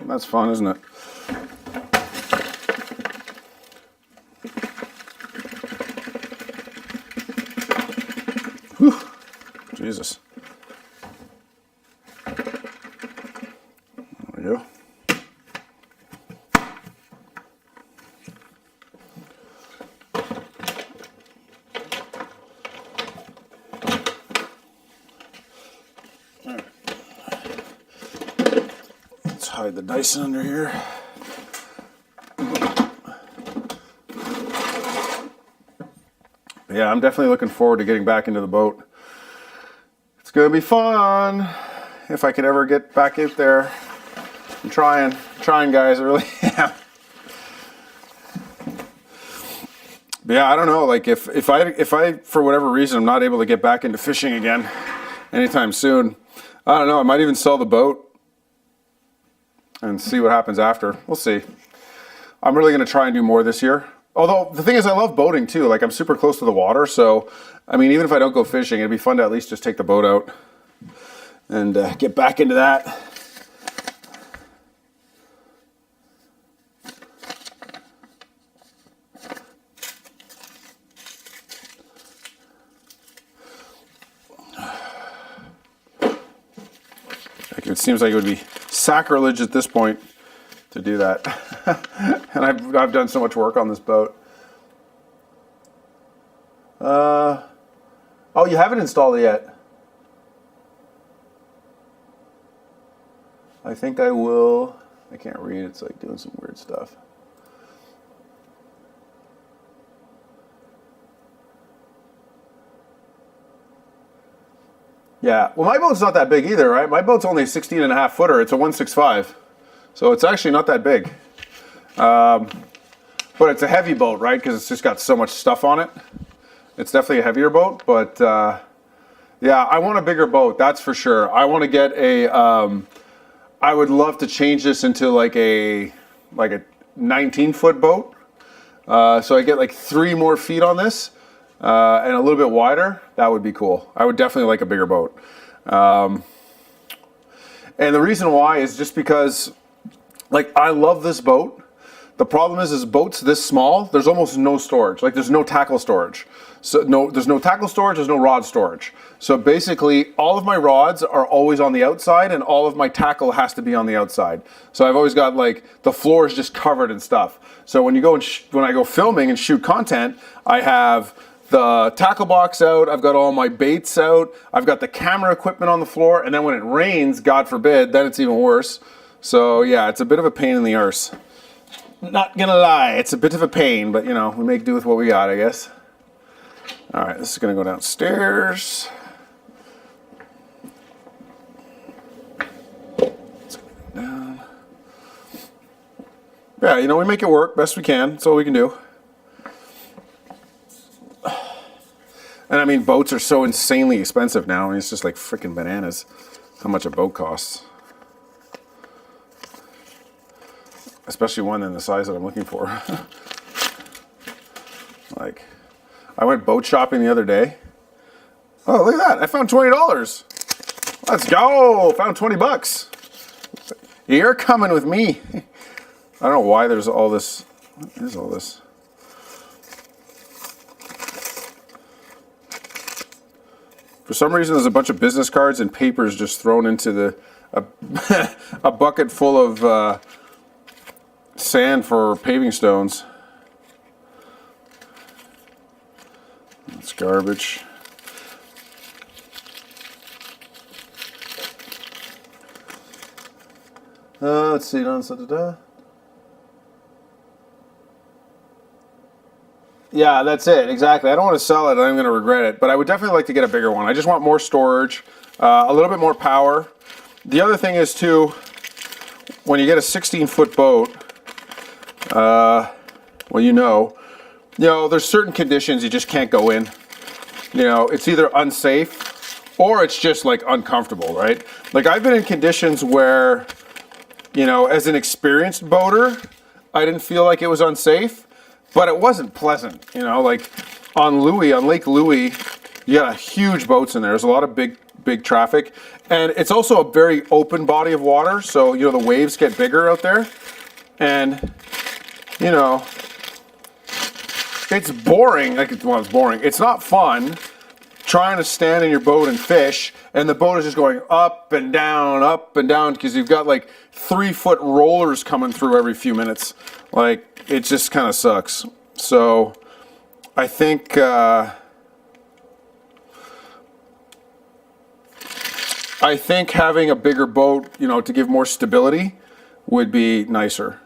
That's fun, isn't it? Whew. Jesus. There we go. Let's hide the Dyson under here. Yeah, I'm definitely looking forward to getting back into the boat. It's gonna be fun if I can ever get back out there. I'm trying guys, I really am. But yeah, I don't know, like if I for whatever reason I'm not able to get back into fishing again anytime soon, I don't know, I might even sell the boat and see what happens after. We'll see. I'm really gonna try and do more this year. Although, the thing is, I love boating too. Like, I'm super close to the water, so, I mean, even if I don't go fishing, it'd be fun to at least just take the boat out and get back into that. Like, it seems like it would be sacrilege at this point to do that. And I've done so much work on this boat. Oh, you haven't installed it yet? I think I will. I can't read. It's like doing some weird stuff. Yeah, well, my boat's not that big either, right? My boat's only a 16 and a half footer. It's a 165. So it's actually not that big. But it's a heavy boat, right? Because it's just got so much stuff on it. It's definitely a heavier boat, but yeah, I want a bigger boat, that's for sure. I want to get a, I would love to change this into like a 19-foot boat. So I get like 3 more feet on this and a little bit wider. That would be cool. I would definitely like a bigger boat. And the reason why is just because, like, I love this boat. The problem is boats this small, there's almost no storage. Like, there's no tackle storage. So there's no tackle storage, there's no rod storage. So basically, all of my rods are always on the outside and all of my tackle has to be on the outside. So I've always got, like, the floor is just covered in stuff. So when you go and when I go filming and shoot content, I have the tackle box out, I've got all my baits out, I've got the camera equipment on the floor, and then when it rains, God forbid, then it's even worse. So yeah, it's a bit of a pain in the arse. Not gonna lie, it's a bit of a pain, but you know, we make do with what we got, I guess. All right, this is gonna go downstairs. Let's go down. Yeah, you know, we make it work best we can. That's all we can do. And I mean, boats are so insanely expensive now. I mean, it's just like freaking bananas how much a boat costs. Especially one in the size that I'm looking for. Like, I went boat shopping the other day. Oh, look at that. I found $20. Let's go. Found 20 bucks. You're coming with me. I don't know why there's all this. What is all this? For some reason, there's a bunch of business cards and papers just thrown into a bucket full of sand for paving stones. That's garbage. Let's see. Yeah, that's it. Exactly. I don't want to sell it. I'm going to regret it. But I would definitely like to get a bigger one. I just want more storage, a little bit more power. The other thing is, too, when you get a 16-foot boat, well, you know, there's certain conditions you just can't go in. You know, it's either unsafe or it's just like uncomfortable, right? Like, I've been in conditions where, you know, as an experienced boater, I didn't feel like it was unsafe, but it wasn't pleasant. You know, like on Lake Louis, you got huge boats in there. There's a lot of big traffic, and it's also a very open body of water. So, you know, the waves get bigger out there, and you know, it's boring. It's boring. It's not fun trying to stand in your boat and fish, and the boat is just going up and down, because you've got like 3-foot rollers coming through every few minutes. Like, it just kind of sucks. So, I think having a bigger boat, you know, to give more stability would be nicer.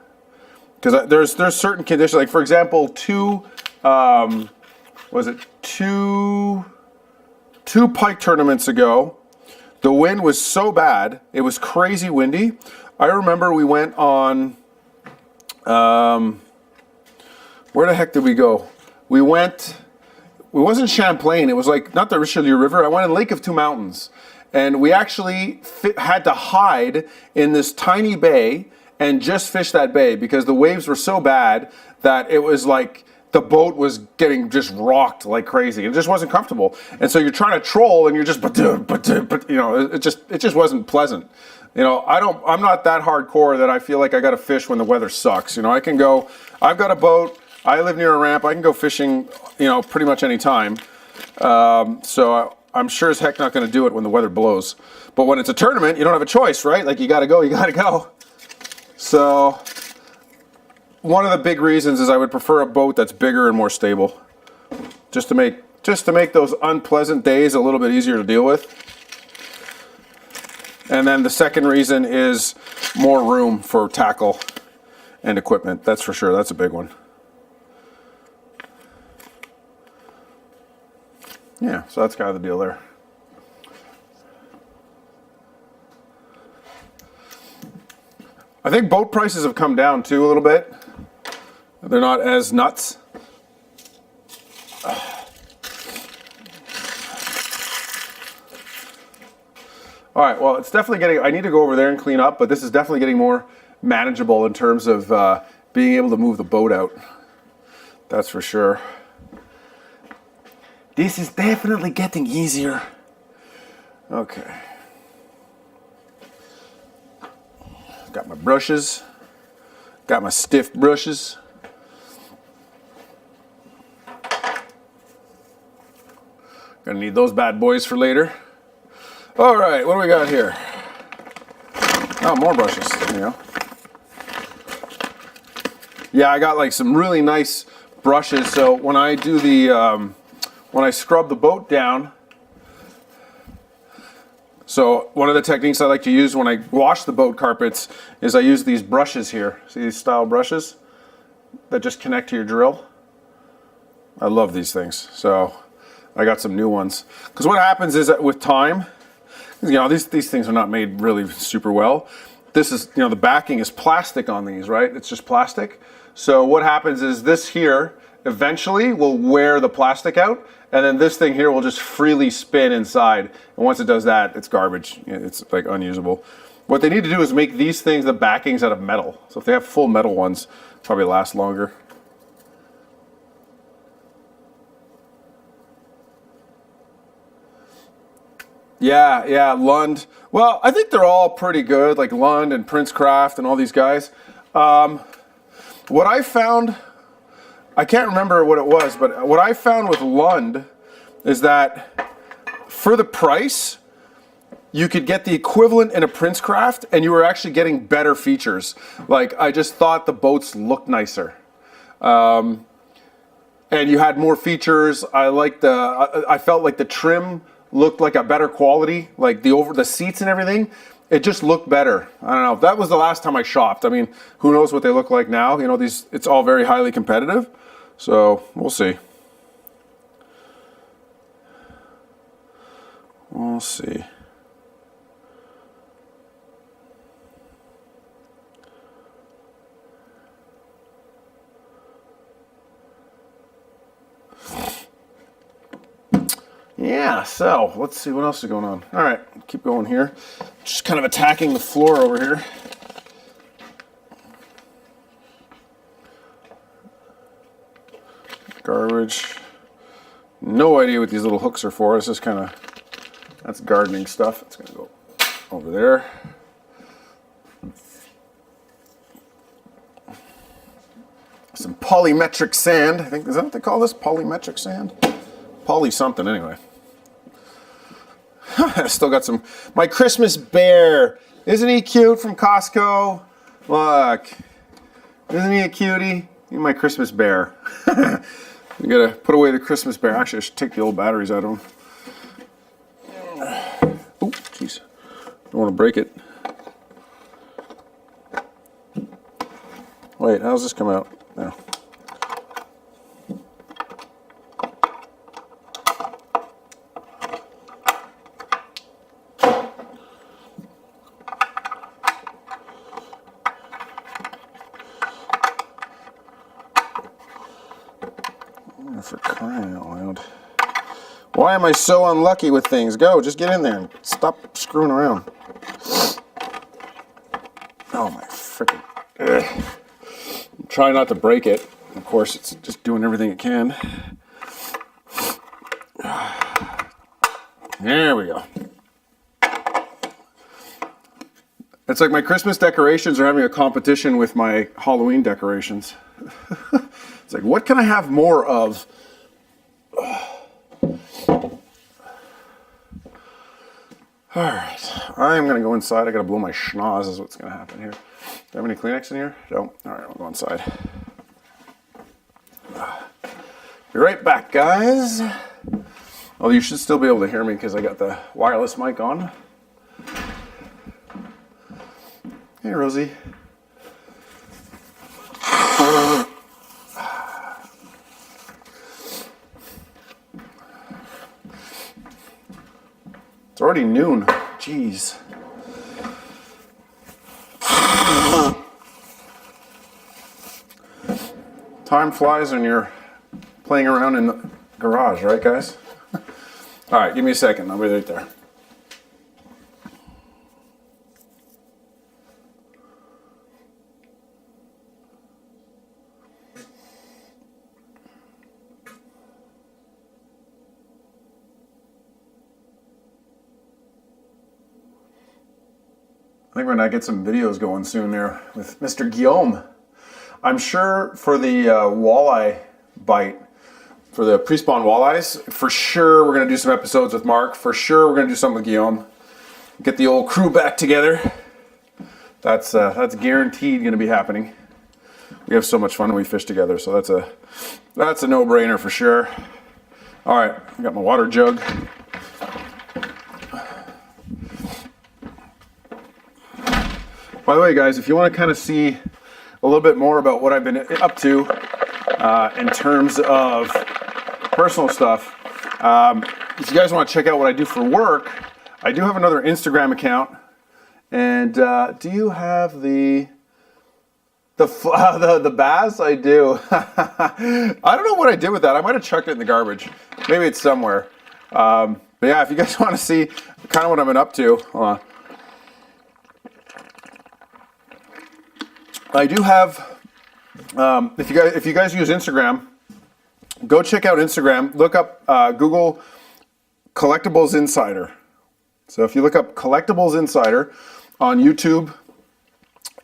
Because there's certain conditions, like for example, two pike tournaments ago, the wind was so bad, it was crazy windy. I remember we went on, where the heck did we go? It wasn't Champlain, it was like, not the Richelieu River, I went in Lake of Two Mountains. And we actually had to hide in this tiny bay and just fish that bay because the waves were so bad that it was like the boat was getting just rocked like crazy. It just wasn't comfortable. And so you're trying to troll and you're just, you know, it just wasn't pleasant. You know, I'm not that hardcore that I feel like I got to fish when the weather sucks. You know, I've got a boat, I live near a ramp, I can go fishing, you know, pretty much any time. So I'm sure as heck not going to do it when the weather blows. But when it's a tournament, you don't have a choice, right? Like, you got to go. So one of the big reasons is I would prefer a boat that's bigger and more stable, just to make those unpleasant days a little bit easier to deal with. And then the second reason is more room for tackle and equipment. That's for sure. That's a big one. Yeah, so that's kind of the deal there. I think boat prices have come down too a little bit. They're not as nuts. All right, well, it's definitely getting, I need to go over there and clean up, but this is definitely getting more manageable in terms of being able to move the boat out. That's for sure. This is definitely getting easier. Okay. Got my brushes. Got my stiff brushes. Gonna need those bad boys for later. All right, what do we got here? Oh, more brushes, there you go. Yeah, I got like some really nice brushes. So when I do the, when I scrub the boat down, so one of the techniques I like to use when I wash the boat carpets is I use these brushes here. See these style brushes that just connect to your drill? I love these things. So I got some new ones. Because what happens is that with time, you know, these things are not made really super well. This is, you know, the backing is plastic on these, right? It's just plastic. So what happens is this here eventually will wear the plastic out, and then this thing here will just freely spin inside. And once it does that, it's garbage. It's like unusable. What they need to do is make these things, the backings, out of metal. So if they have full metal ones, probably last longer. Yeah, Lund. Well, I think they're all pretty good, like Lund and Princecraft and all these guys. What I found, I can't remember what it was, but what I found with Lund is that for the price, you could get the equivalent in a Princecraft, and you were actually getting better features. Like, I just thought the boats looked nicer. And you had more features. I felt like the trim looked like a better quality, like the seats and everything. It just looked better. I don't know. That was the last time I shopped. I mean, who knows what they look like now? You know, it's all very highly competitive. So we'll see. We'll see. Yeah, so let's see what else is going on. All right, keep going here. Just kind of attacking the floor over here. Garbage. No idea what these little hooks are for. It's just kind of, that's gardening stuff. It's going to go over there. Some polymetric sand. I think, is that what they call this? Polymetric sand? Poly something anyway. I still got some. My Christmas bear. Isn't he cute from Costco? Look. Isn't he a cutie? He's my Christmas bear. You gotta put away the Christmas bear. Actually, I should take the old batteries out of him. Oh, jeez. Don't want to break it. Wait, how's this come out? No. For crying out loud. Why am I so unlucky with things? Go, just get in there and stop screwing around. Oh my frickin'. Try not to break it. Of course, it's just doing everything it can. There we go. It's like my Christmas decorations are having a competition with my Halloween decorations. It's like, what can I have more of? All right, I'm gonna go inside. I gotta blow my schnoz is what's gonna happen here. Do I have any Kleenex in here? No. All right, I'll go inside. Be right back, guys. Oh, you should still be able to hear me because I got the wireless mic on. Hey, Rosie. It's already noon. Jeez. Time flies when you're playing around in the garage, right, guys? All right, give me a second. I'll be right there. I think we're gonna get some videos going soon there with Mr. Guillaume. I'm sure for the walleye bite, for the pre-spawn walleyes, for sure we're gonna do some episodes with Mark. For sure we're gonna do something with Guillaume. Get the old crew back together. That's guaranteed gonna be happening. We have so much fun when we fish together, so that's a no-brainer for sure. All right, I got my water jug. By the way, guys, if you want to kind of see a little bit more about what I've been up to in terms of personal stuff, if you guys want to check out what I do for work, I do have another Instagram account. And do you have the bass? I do. I don't know what I did with that. I might have chucked it in the garbage. Maybe it's somewhere. But yeah, if you guys want to see kind of what I've been up to, hold on. I do have, if you guys use Instagram, go check out Instagram. Look up, Google Collectibles Insider. So if you look up Collectibles Insider on YouTube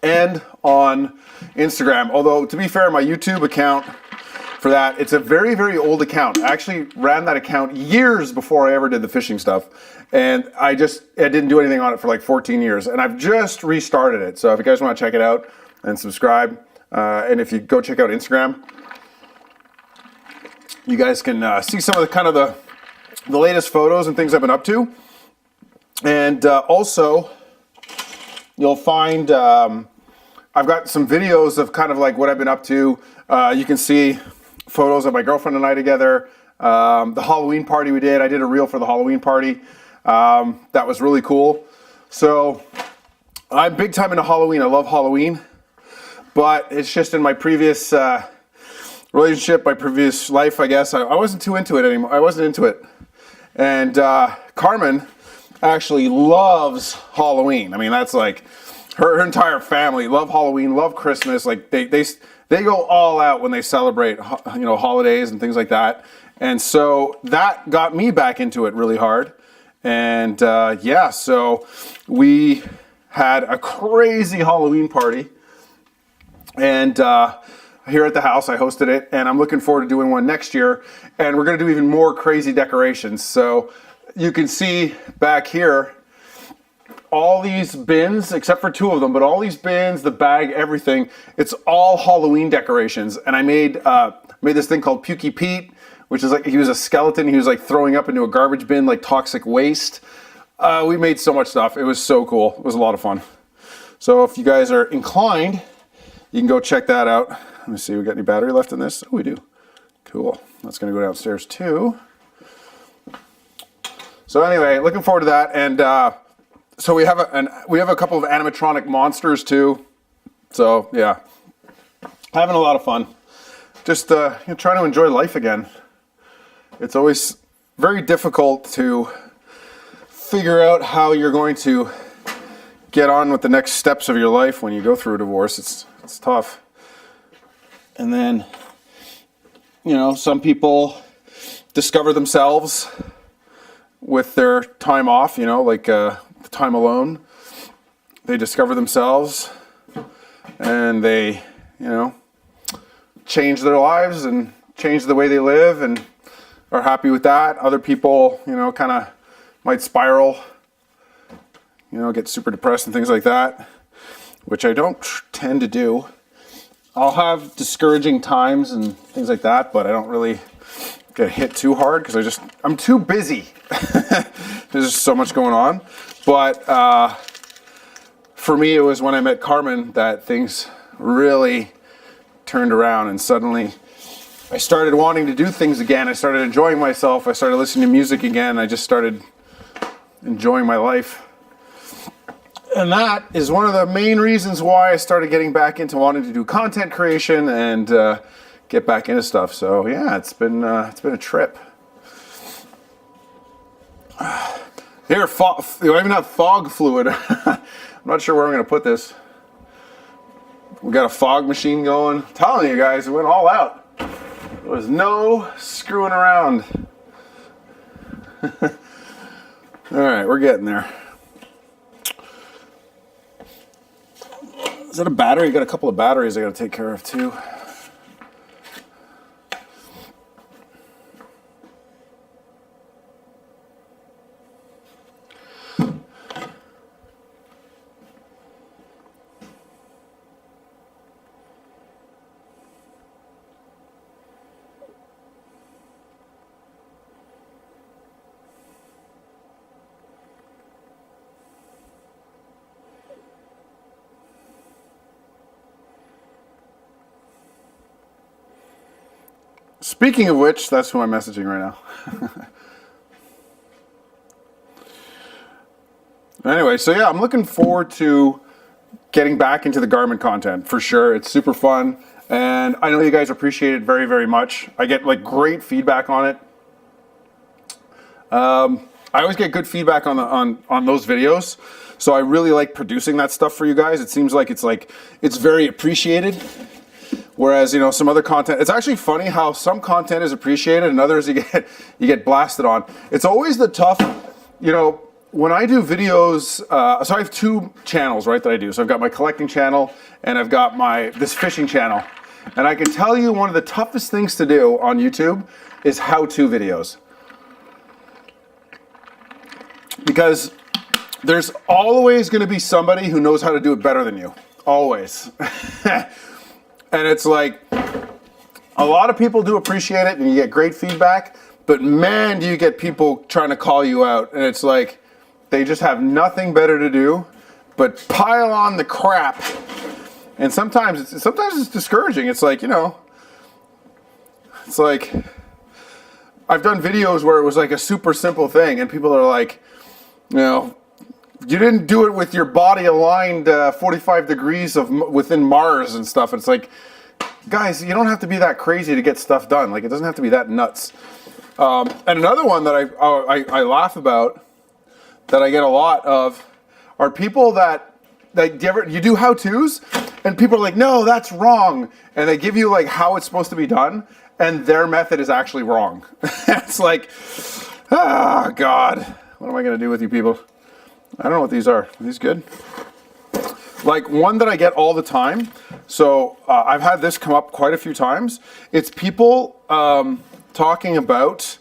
and on Instagram, although to be fair, my YouTube account for that, it's a very, very old account. I actually ran that account years before I ever did the fishing stuff. And I didn't do anything on it for like 14 years. And I've just restarted it. So if you guys want to check it out, and subscribe, and if you go check out Instagram, you guys can see some of the latest photos and things I've been up to. And also, you'll find I've got some videos of kind of like what I've been up to. You can see photos of my girlfriend and I together. The Halloween party we did. I did a reel for the Halloween party. That was really cool. So I'm big time into Halloween. I love Halloween. But it's just in my previous relationship, my previous life, I guess, I wasn't too into it anymore. I wasn't into it. And Carmen actually loves Halloween. I mean, that's like her entire family love Halloween, love Christmas. Like they go all out when they celebrate, holidays and things like that. And so that got me back into it really hard. And yeah, so we had a crazy Halloween party. And here at the house, I hosted it, and I'm looking forward to doing one next year. And we're going to do even more crazy decorations. So you can see back here, all these bins, except for 2 of them, but all these bins, the bag, everything, it's all Halloween decorations. And I made this thing called Pukey Pete, which is like, he was a skeleton. He was like throwing up into a garbage bin like toxic waste. We made so much stuff. It was so cool. It was a lot of fun. So if you guys are inclined, you can go check that out. Let me see, we got any battery left in this? Oh, we do. Cool. That's going to go downstairs too. So anyway, looking forward to that. And so we have a couple of animatronic monsters too. So yeah, having a lot of fun. Just trying to enjoy life again. It's always very difficult to figure out how you're going to get on with the next steps of your life when you go through a divorce. It's tough. And then, some people discover themselves with their time off, like the time alone. They discover themselves and they, change their lives and change the way they live and are happy with that. Other people, kind of might spiral, get super depressed and things like that, which I don't tend to do. I'll have discouraging times and things like that, but I don't really get hit too hard because I'm too busy. There's just so much going on. But for for me, it was when I met Carmen that things really turned around, and suddenly I started wanting to do things again. I started enjoying myself. I started listening to music again. I just started enjoying my life. And that is one of the main reasons why I started getting back into wanting to do content creation and get back into stuff. So yeah, it's been a trip. Here, I even have fog fluid. I'm not sure where I'm going to put this. We got a fog machine going. I'm telling you guys, it went all out. There was no screwing around. All right, we're getting there. Is that a battery? Got a couple of batteries I got to take care of too. Speaking of which, that's who I'm messaging right now. Anyway, so yeah, I'm looking forward to getting back into the Garmin content for sure. It's super fun, and I know you guys appreciate it very, very much. I get like great feedback on it. I always get good feedback on those videos, so I really like producing that stuff for you guys. It seems like it's very appreciated. Whereas, you know, some other content, it's actually funny how some content is appreciated and others you get blasted on. It's always the tough, you know, when I do videos, so I have two channels, right, that I do. So I've got my collecting channel and I've got this fishing channel. And I can tell you one of the toughest things to do on YouTube is how-to videos. Because there's always going to be somebody who knows how to do it better than you. Always. And it's like, a lot of people do appreciate it and you get great feedback, but man, do you get people trying to call you out. And it's like, they just have nothing better to do but pile on the crap. And sometimes it's discouraging. It's like, you know, it's like, I've done videos where it was like a super simple thing and people are like, you know, you didn't do it with your body aligned 45 degrees within Mars and stuff. It's like, guys, you don't have to be that crazy to get stuff done. Like, it doesn't have to be that nuts. And another one that I laugh about that I get a lot of are people that you do how-tos and people are like, no, that's wrong. And they give you like how it's supposed to be done and their method is actually wrong. It's like, ah, God, what am I going to do with you people? I don't know what these are. Are these good? Like one that I get all the time. So I've had this come up quite a few times. It's people talking about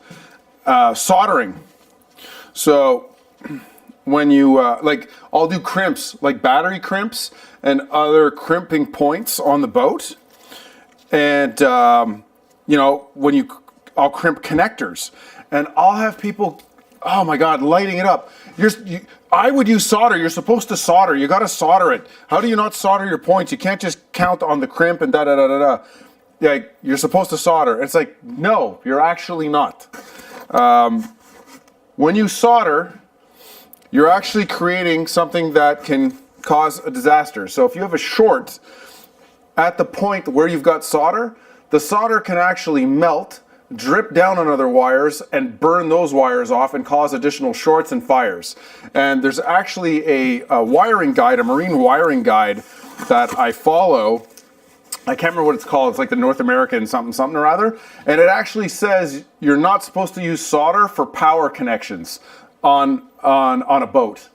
soldering. So when you, like I'll do crimps, like battery crimps and other crimping points on the boat. And, you know, I'll crimp connectors and I'll have people, oh my God, lighting it up. I would use solder. You're supposed to solder. You got to solder it. How do you not solder your points? You can't just count on the crimp and da-da-da-da-da. Like, you're supposed to solder. It's like, no, you're actually not. When you solder, you're actually creating something that can cause a disaster. So if you have a short at the point where you've got solder, the solder can actually melt, drip down on other wires and burn those wires off and cause additional shorts and fires. And there's actually a wiring guide, a marine wiring guide that I follow. I can't remember what it's called. It's like the North American something or other. And it actually says you're not supposed to use solder for power connections on a boat.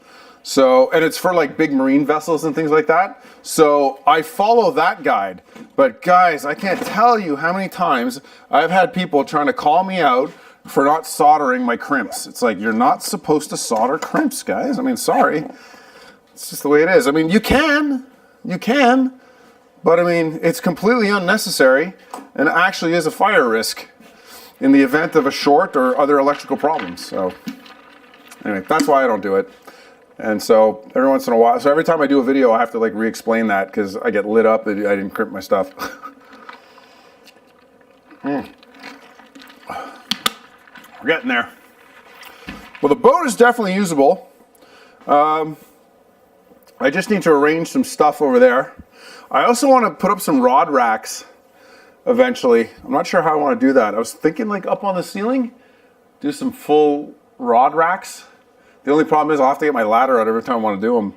So, and it's for like big marine vessels and things like that. So I follow that guide. But guys, I can't tell you how many times I've had people trying to call me out for not soldering my crimps. It's like, you're not supposed to solder crimps, guys. I mean, sorry. It's just the way it is. I mean, you can, but I mean, it's completely unnecessary and actually is a fire risk in the event of a short or other electrical problems. So anyway, that's why I don't do it. And so every once in a while, so every time I do a video, I have to like re-explain that because I get lit up that I didn't crimp my stuff. We're getting there. Well, the boat is definitely usable. I just need to arrange some stuff over there. I also want to put up some rod racks eventually. I'm not sure how I want to do that. I was thinking like up on the ceiling, do some full rod racks. The only problem is I'll have to get my ladder out every time I want to do them.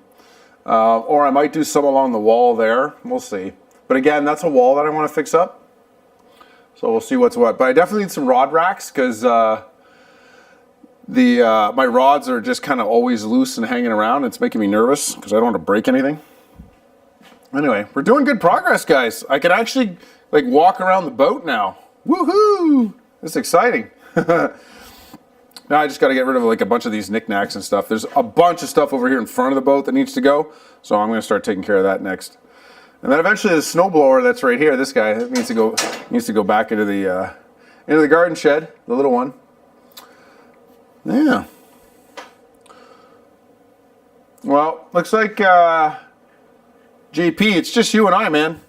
Or I might do some along the wall there. We'll see. But again, that's a wall that I want to fix up. So we'll see what's what. But I definitely need some rod racks because my rods are just kind of always loose and hanging around. It's making me nervous because I don't want to break anything. Anyway, we're doing good progress, guys. I can actually like walk around the boat now. Woohoo! This is exciting. Now I just got to get rid of like a bunch of these knickknacks and stuff. There's a bunch of stuff over here in front of the boat that needs to go. So I'm going to start taking care of that next. And then eventually the snowblower that's right here, this guy, needs to go back into the garden shed, the little one. Yeah. Well, looks like JP, it's just you and I, man.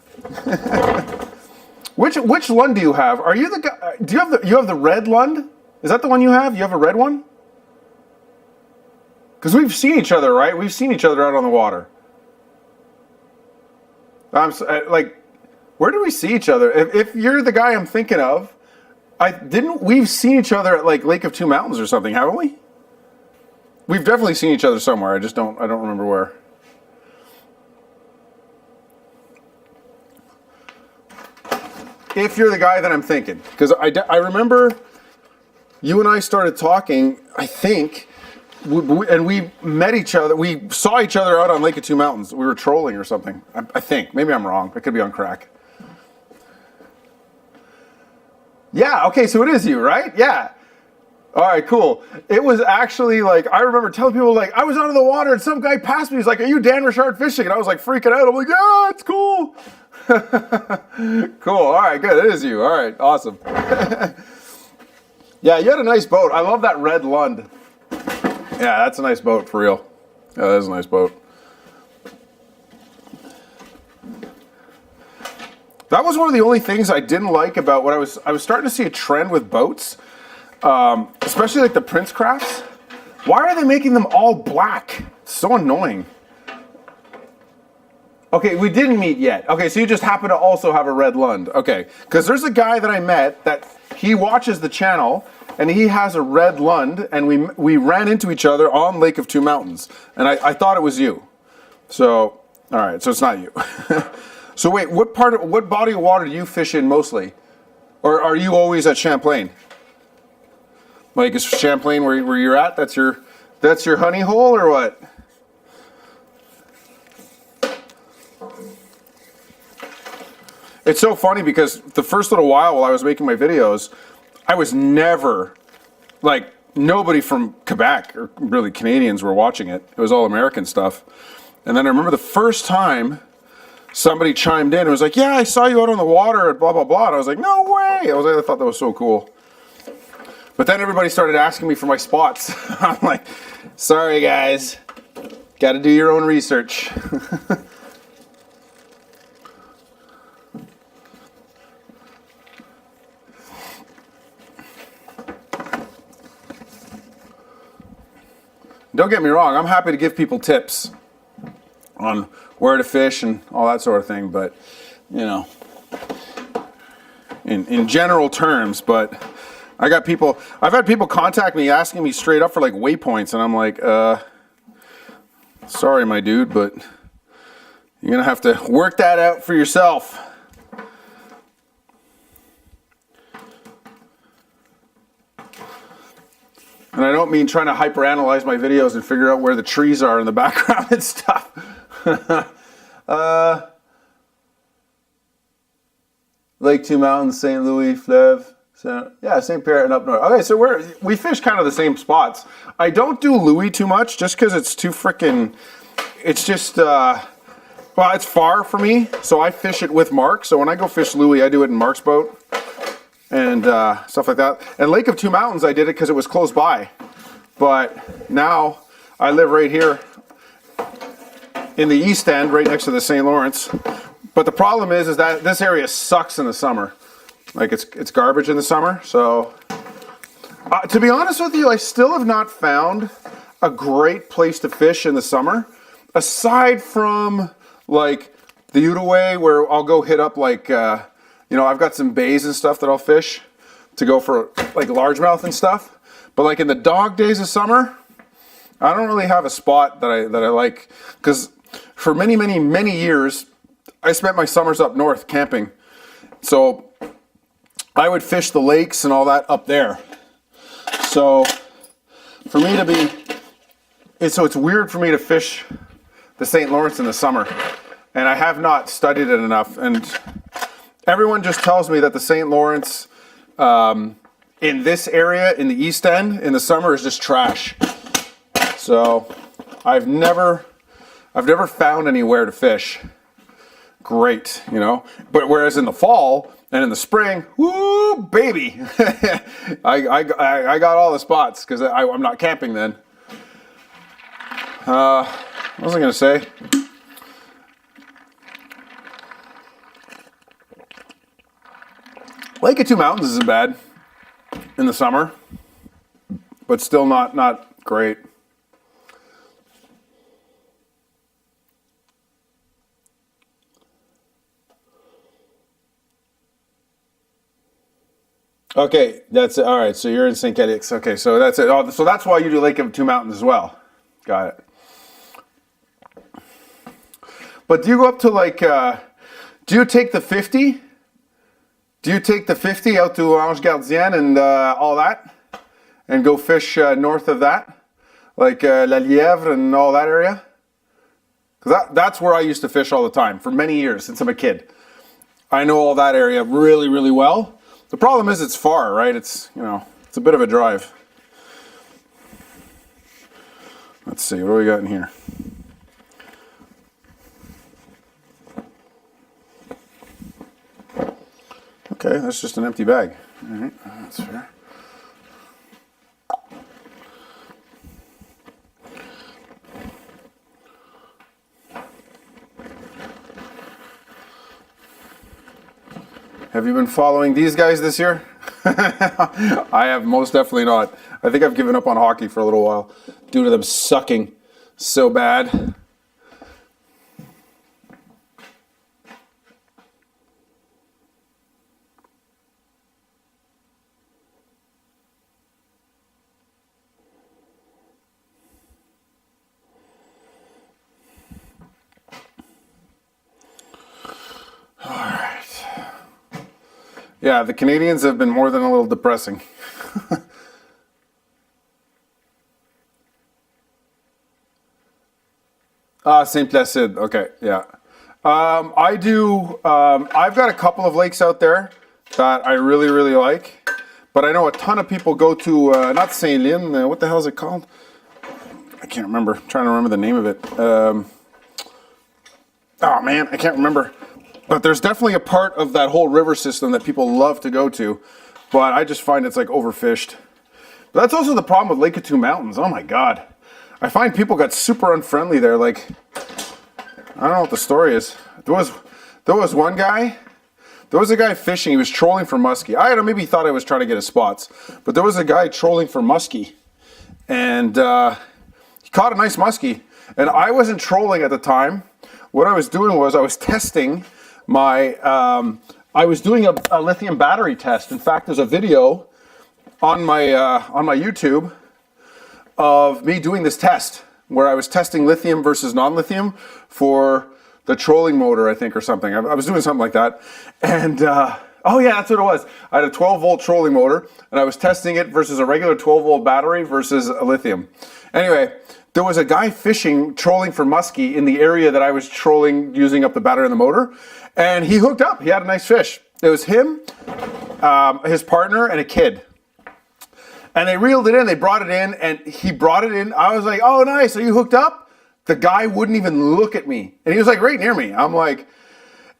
Which Lund do you have? Are you the guy? Do you have the red Lund? Is that the one you have? You have a red one? Because we've seen each other, right? We've seen each other out on the water. Like, where do we see each other? If you're the guy I'm thinking of, we've seen each other at like Lake of Two Mountains or something, haven't we? We've definitely seen each other somewhere. I don't remember where. If you're the guy that I'm thinking, because I remember you and I started talking, I think, and we met each other. We saw each other out on Lake of Two Mountains. We were trolling or something. I think. Maybe I'm wrong. I could be on crack. Yeah, okay, so it is you, right? Yeah. All right, cool. It was actually like, I remember telling people, like, I was out of the water and some guy passed me. He's like, are you Dan Richard fishing? And I was like freaking out. I'm like, yeah, it's cool. Cool. All right, good. It is you. All right, awesome. Yeah, you had a nice boat. I love that red Lund. Yeah, that's a nice boat for real. Yeah, that is a nice boat. That was one of the only things I didn't like about what I was starting to see a trend with boats, especially like the Princecrafts. Why are they making them all black? It's so annoying. Okay, we didn't meet yet. Okay, so you just happen to also have a red Lund. Okay, because there's a guy that I met that he watches the channel and he has a red Lund, and we ran into each other on Lake of Two Mountains, and I thought it was you. So, all right, so it's not you. So wait, what body of water do you fish in mostly? Or are you always at Champlain? Like, is Champlain where you're at? That's your honey hole or what? It's so funny because the first little while I was making my videos, I was never, like, nobody from Quebec or really Canadians were watching it. It was all American stuff. And then I remember the first time somebody chimed in and was like, yeah, I saw you out on the water at blah, blah, blah. And I was like, no way. I thought that was so cool. But then everybody started asking me for my spots. I'm like, sorry, guys. Got to do your own research. Don't get me wrong, I'm happy to give people tips on where to fish and all that sort of thing, but, you know, in general terms. But I've had people contact me asking me straight up for like waypoints, and I'm like, sorry, my dude, but you're gonna have to work that out for yourself. And I don't mean trying to hyperanalyze my videos and figure out where the trees are in the background and stuff. Lake Two Mountains, St. Louis, Fleuve, St. Pierre and up north. Okay, so we fish kind of the same spots. I don't do Louis too much just because it's too frickin', it's just, well, it's far for me, so I fish it with Mark. So when I go fish Louis, I do it in Mark's boat and stuff like that. And Lake of Two Mountains, I did it because it was close by. But now I live right here in the East End, right next to the St. Lawrence. But the problem is that this area sucks in the summer. Like it's garbage in the summer. So to be honest with you, I still have not found a great place to fish in the summer, aside from like the Outaouais, where I'll go hit up like, I've got some bays and stuff that I'll fish to go for like largemouth and stuff. But like in the dog days of summer, I don't really have a spot that I like, because for many, many, many years, I spent my summers up north camping. So I would fish the lakes and all that up there. So for me to it's weird for me to fish the St. Lawrence in the summer. And I have not studied it enough. And everyone just tells me that the St. Lawrence in this area, in the East End, in the summer is just trash. So I've never found anywhere to fish great, But whereas in the fall and in the spring, woo, baby, I got all the spots because I'm not camping then. What was I gonna say? Lake of Two Mountains isn't bad in the summer, but still not great. Okay, that's it. All right. So you're in St. Cadix. Okay, so that's it. Oh, so that's why you do Lake of Two Mountains as well. Got it. But do you go up to like? Do you take the 50? Do you take the 50 out to Ange Gardien and all that, and go fish north of that, like La Lièvre and all that area? Because that's where I used to fish all the time for many years since I'm a kid. I know all that area really, really well. The problem is it's far, right? It's it's a bit of a drive. Let's see, what do we got in here? Okay, that's just an empty bag. All right, that's fair. Have you been following these guys this year? I have most definitely not. I think I've given up on hockey for a little while due to them sucking so bad. Yeah, the Canadians have been more than a little depressing. St. Placide. Okay, yeah. I do. I've got a couple of lakes out there that I really, really like. But I know a ton of people go to, not Saint Lin, what the hell is it called? I can't remember. I'm trying to remember the name of it. Oh man, I can't remember. But there's definitely a part of that whole river system that people love to go to. But I just find it's like overfished. But that's also the problem with Lake of Two Mountains. Oh my God. I find people got super unfriendly there. Like, I don't know what the story is. There was one guy. There was a guy fishing. He was trolling for muskie. I don't know, maybe he thought I was trying to get his spots. But there was a guy trolling for muskie. And he caught a nice muskie. And I wasn't trolling at the time. What I was doing was I was testing my, I was doing a lithium battery test. In fact, there's a video on my YouTube of me doing this test where I was testing lithium versus non-lithium for the trolling motor, I think, or something. I was doing something like that. And, oh yeah, that's what it was. I had a 12-volt trolling motor, and I was testing it versus a regular 12-volt battery versus a lithium. Anyway, there was a guy fishing, trolling for muskie in the area that I was trolling using up the battery and the motor, and he hooked up. He had a nice fish. It was him, his partner, and a kid. And they reeled it in, they brought it in, and he brought it in. I was like, oh, nice, are you hooked up? The guy wouldn't even look at me. And he was like right near me. I'm like,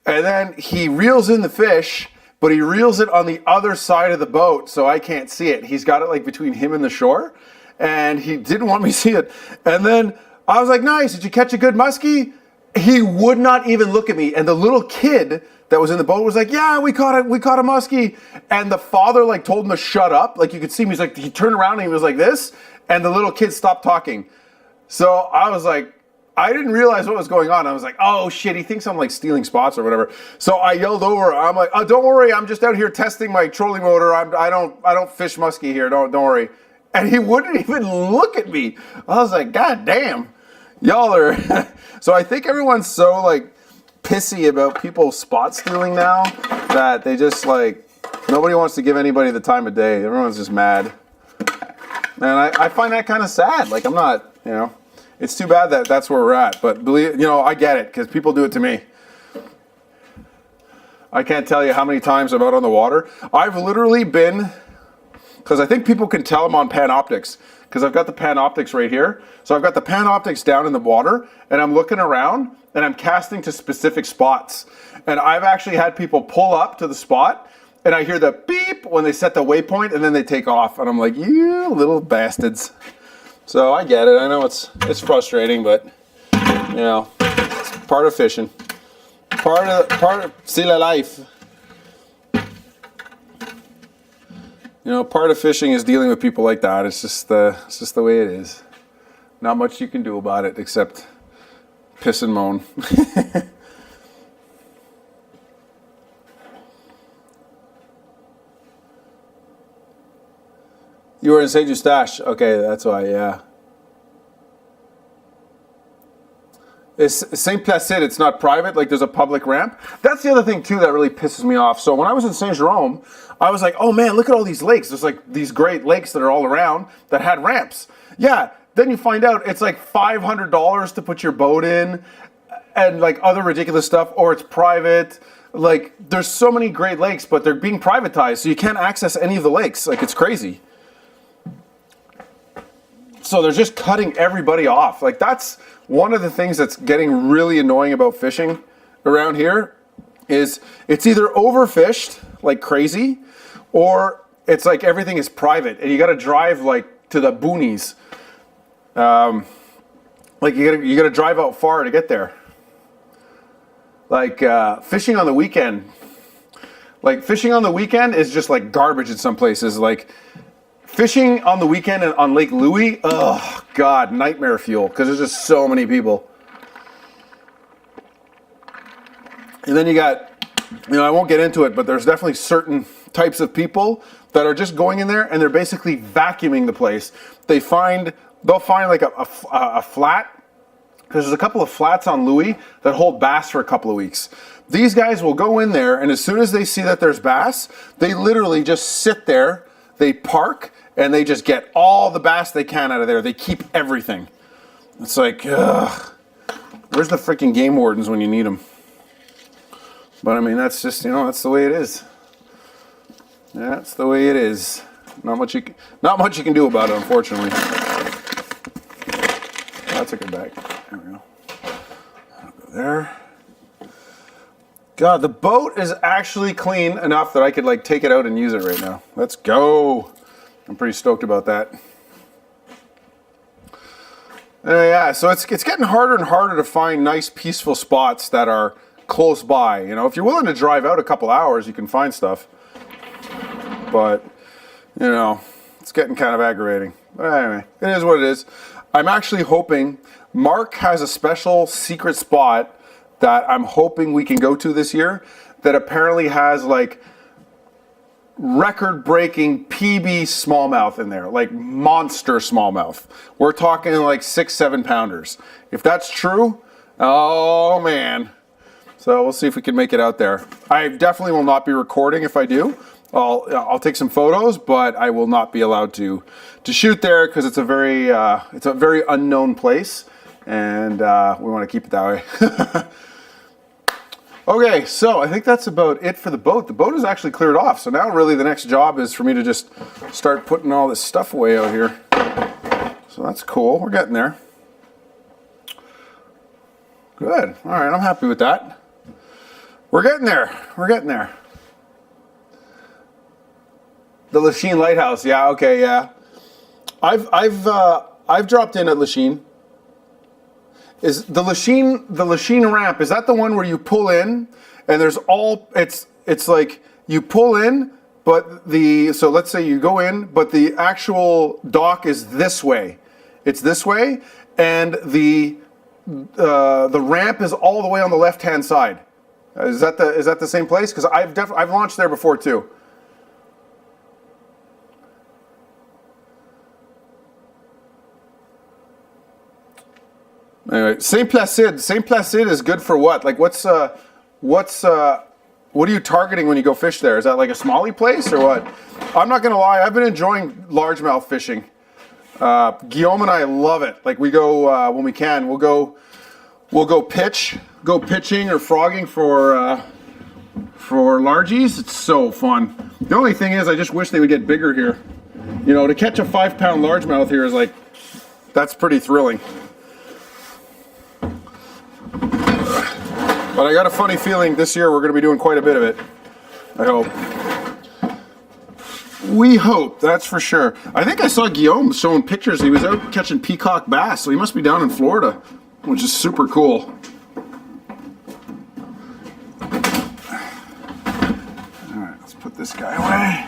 and then he reels in the fish, but he reels it on the other side of the boat, so I can't see it. He's got it like between him and the shore. and he didn't want me to see it. And then I was like, nice, did you catch a good muskie? He would not even look at me. And the little kid that was in the boat was like, yeah, we caught a muskie. And the father like told him to shut up. Like you could see him, he's like, he turned around and he was like this, and the little kid stopped talking. So I was like, I didn't realize what was going on. I was like, oh shit, he thinks I'm like stealing spots or whatever. So I yelled over, I'm like, oh, don't worry, I'm just out here testing my trolling motor. I don't fish muskie here, don't worry. And he wouldn't even look at me. I was like, God damn, y'all are. So I think everyone's so like pissy about people spot stealing now that they just like, nobody wants to give anybody the time of day. Everyone's just mad. And I find that kind of sad. Like I'm not, you know, it's too bad that that's where we're at. But believe, you know, I get it because people do it to me. I can't tell you how many times I'm out on the water. I've literally been, because I think people can tell I'm on Panoptix, because I've got the Panoptix right here. So I've got the Panoptix down in the water, and I'm looking around, and I'm casting to specific spots. And I've actually had people pull up to the spot, and I hear the beep when they set the waypoint, and then they take off. And I'm like, you little bastards. So I get it. I know it's frustrating, but, you know, it's part of fishing. Part of c'est la life. You know, part of fishing is dealing with people like that. It's just the way it is. Not much you can do about it except piss and moan. You were in Saint Eustache. Okay, that's why, yeah. It's Saint Placide, it's not private, like there's a public ramp. That's the other thing too that really pisses me off. So when I was in Saint Jerome, I was like, oh man, look at all these lakes. There's like these great lakes that are all around that had ramps. Yeah, then you find out it's like $500 to put your boat in and like other ridiculous stuff, or it's private. Like there's so many great lakes, but they're being privatized, so you can't access any of the lakes. Like it's crazy. So they're just cutting everybody off. Like that's one of the things that's getting really annoying about fishing around here is it's either overfished like crazy or it's like everything is private and you got to drive like to the boonies. Like you got to drive out far to get there. Like fishing on the weekend. Like fishing on the weekend is just like garbage in some places. Like fishing on the weekend on Lake Louie, oh God, nightmare fuel, because there's just so many people. And then you got, you know, I won't get into it, but there's definitely certain types of people that are just going in there and they're basically vacuuming the place. They'll find like a flat, because there's a couple of flats on Louie that hold bass for a couple of weeks. These guys will go in there, and as soon as they see that there's bass, they literally just sit there, they park, and they just get all the bass they can out of there. They keep everything. It's like, ugh. Where's the freaking game wardens when you need them? But I mean, that's just, you know, that's the way it is. That's the way it is. Not much you can do about it, unfortunately. That's a good bag. There we go. I'll go there. God, the boat is actually clean enough that I could like take it out and use it right now. Let's go. I'm pretty stoked about that. Yeah, so it's getting harder and harder to find nice, peaceful spots that are close by. You know, if you're willing to drive out a couple hours, you can find stuff. But, you know, it's getting kind of aggravating. But anyway, it is what it is. I'm actually hoping Mark has a special secret spot that I'm hoping we can go to this year that apparently has like record-breaking PB smallmouth in there, like monster smallmouth. We're talking like 6-7 pounders. If that's true, oh man. So we'll see if we can make it out there. I definitely will not be recording if I do. I'll take some photos, but I will not be allowed to shoot there because it's a very unknown place, and we want to keep it that way. Okay, so I think that's about it for the boat. The boat is actually cleared off, so now really the next job is for me to just start putting all this stuff away out here. So that's cool. We're getting there. Good. All right, I'm happy with that. We're getting there. We're getting there. The Lachine Lighthouse. Yeah, okay, yeah. I've dropped in at Lachine. Is the Lachine ramp, is that the one where you pull in and there's all, it's like you pull in, but so let's say you go in, but the actual dock is this way. It's this way, and the ramp is all the way on the left-hand side. Is that the same place? Because I've launched there before too. Anyway, Saint Placide. Saint Placide is good for what? Like, what are you targeting when you go fish there? Is that like a smallie place or what? I'm not gonna lie, I've been enjoying largemouth fishing. Guillaume and I love it. Like, we go when we can. We'll go pitching or frogging for largies. It's so fun. The only thing is, I just wish they would get bigger here. You know, to catch a 5-pound largemouth here is like, that's pretty thrilling. But I got a funny feeling this year we're going to be doing quite a bit of it. I hope. We hope, that's for sure. I think I saw Guillaume showing pictures. He was out catching peacock bass, so he must be down in Florida, which is super cool. All right, let's put this guy away.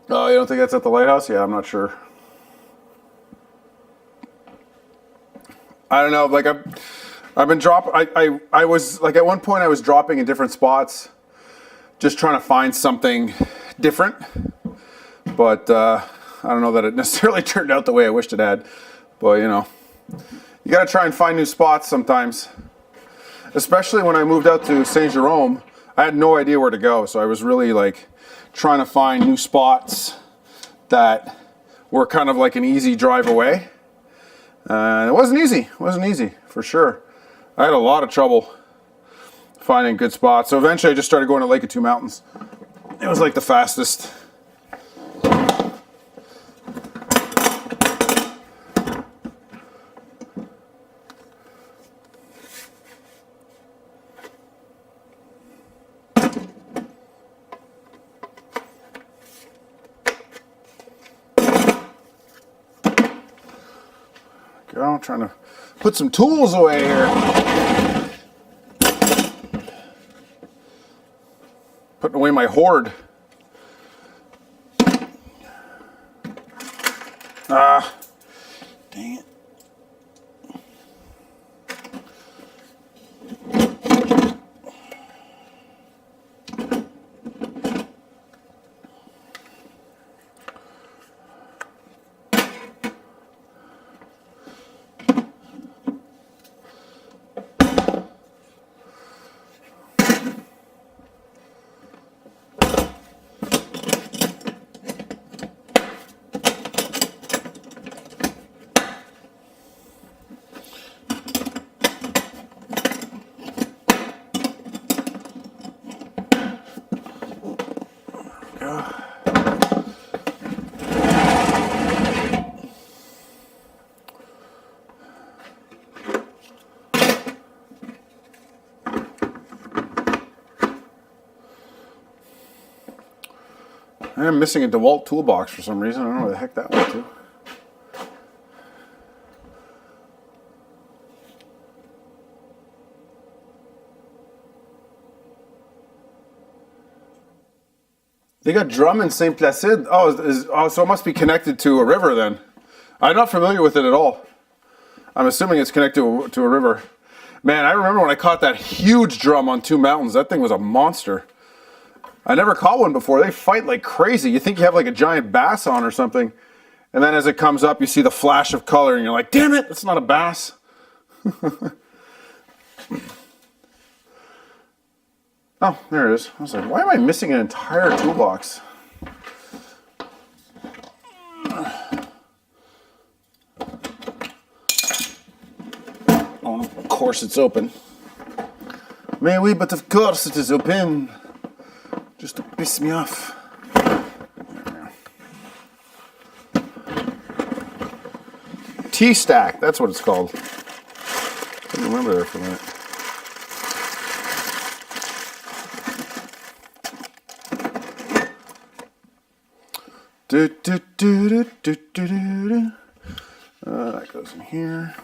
Oh, you don't think that's at the lighthouse? Yeah, I'm not sure. I don't know. Like, I've been dropping. I was like, at one point I was dropping in different spots, just trying to find something different. But I don't know that it necessarily turned out the way I wished it had. But you know, you got to try and find new spots sometimes. Especially when I moved out to Saint Jerome, I had no idea where to go. So I was really like trying to find new spots that were kind of like an easy drive away. And it wasn't easy. It wasn't easy, for sure. I had a lot of trouble finding good spots. So eventually I just started going to Lake of Two Mountains. It was like the fastest. I'm trying to put some tools away here. Putting away my hoard. Ah, dang it. I'm missing a DeWalt toolbox for some reason. I don't know where the heck that went to. They got drum in Saint Placide. Oh, so it must be connected to a river then. I'm not familiar with it at all. I'm assuming it's connected to a river. Man, I remember when I caught that huge drum on Two Mountains. That thing was a monster. I never caught one before. They fight like crazy. You think you have like a giant bass on or something, And then as it comes up, you see the flash of color and you're like, damn it, that's not a bass. Oh, there it is. I was like, why am I missing an entire toolbox? Oh, of course it's open. May we, but of course it is open. Just to piss me off. T-Stack, that's what it's called. Couldn't remember there for a minute. That goes in here.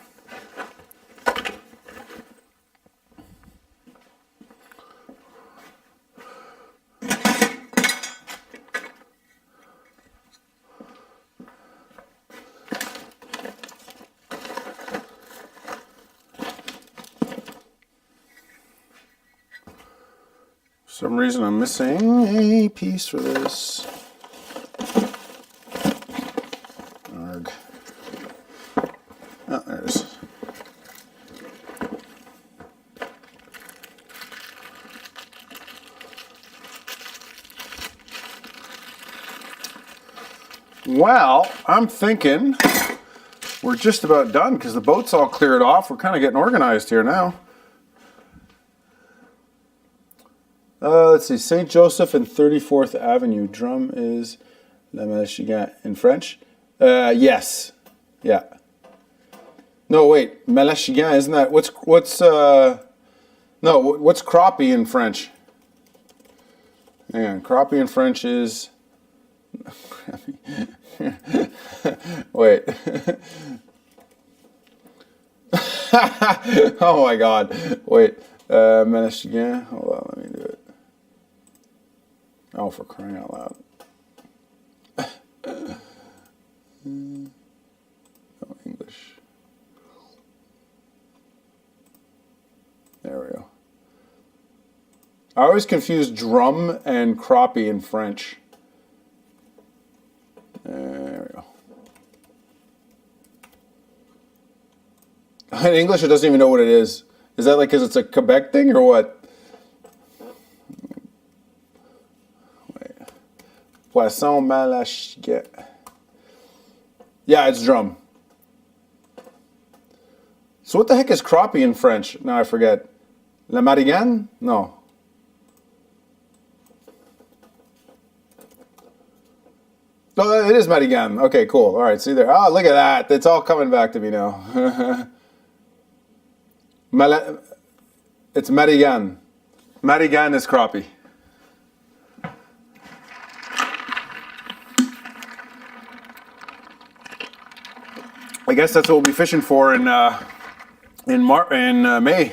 For some reason I'm missing a piece for this. Arg. Oh, there it is. Well, I'm thinking we're just about done because the boat's all cleared off. We're kind of getting organized here now. Let's see, St. Joseph and 34th Avenue. Drum is La Malachigan in French. Yes. Yeah. No, wait. Malachigan, isn't that what's crappie in French? Hang on, crappie in French is wait. Oh my god. Wait. Malachigan. Hold on, let me do it. Oh, for crying out loud. No English. There we go. I always confuse drum and crappie in French. There we go. In English, it doesn't even know what it is. Is that like because it's a Quebec thing or what? Poisson Malachigan. Yeah, it's drum. So what the heck is crappie in French? Now I forget. La Marigan? No. Oh, it is Marigan. Okay, cool. All right, see there. Oh, look at that. It's all coming back to me now. It's Marigan. Marigan is crappie. I guess that's what we'll be fishing for in May.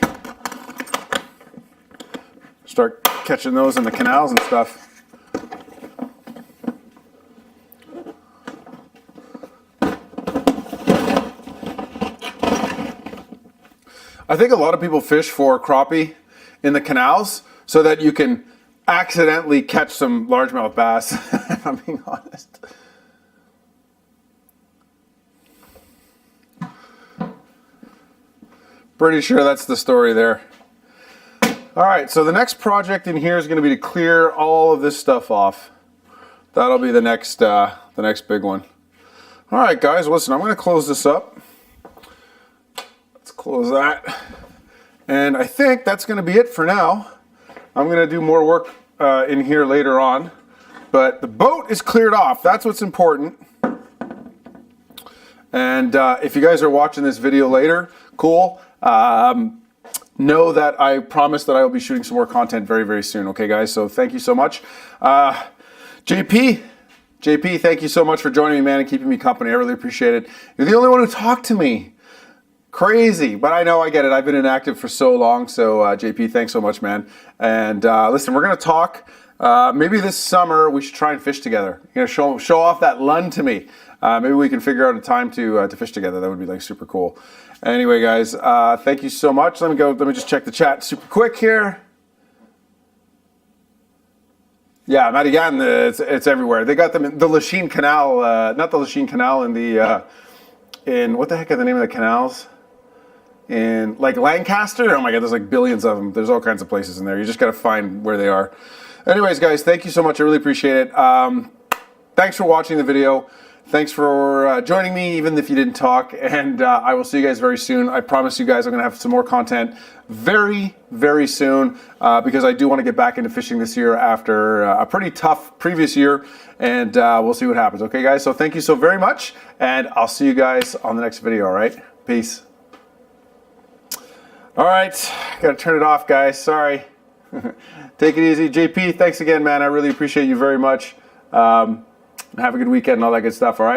Start catching those in the canals and stuff. I think a lot of people fish for crappie in the canals so that you can accidentally catch some largemouth bass, if I'm being honest. Pretty sure that's the story there. All right, so the next project in here is going to be to clear all of this stuff off. That'll be the next big one. All right, guys, listen, I'm going to close this up. Let's close that. And I think that's going to be it for now. I'm going to do more work in here later on. But the boat is cleared off. That's what's important. And if you guys are watching this video later, cool. Know that I promise that I will be shooting some more content very, very soon. Okay, guys, so thank you so much. JP, thank you so much for joining me, man, and keeping me company. I really appreciate it. You're the only one who talked to me. Crazy, but I know, I get it. I've been inactive for so long, so JP, thanks so much, man. And listen, we're going to talk. Maybe this summer we should try and fish together. You're going to show off that Lund to me. Maybe we can figure out a time to fish together. That would be like super cool. Anyway, guys, thank you so much. Let me just check the chat super quick here. Yeah, Madigan, it's everywhere. They got them in the Lachine Canal, not the Lachine Canal, in the in what the heck are the name of the canals? In like Lancaster. Oh my God, there's like billions of them. There's all kinds of places in there. You just got to find where they are. Anyways, guys, thank you so much. I really appreciate it. Thanks for watching the video. Thanks for joining me, even if you didn't talk. And I will see you guys very soon. I promise you guys I'm going to have some more content very, very soon because I do want to get back into fishing this year after a pretty tough previous year. And we'll see what happens. Okay, guys? So thank you so very much. And I'll see you guys on the next video, all right? Peace. All right. Got to turn it off, guys. Sorry. Take it easy. JP, thanks again, man. I really appreciate you very much. Have a good weekend and all that good stuff, all right?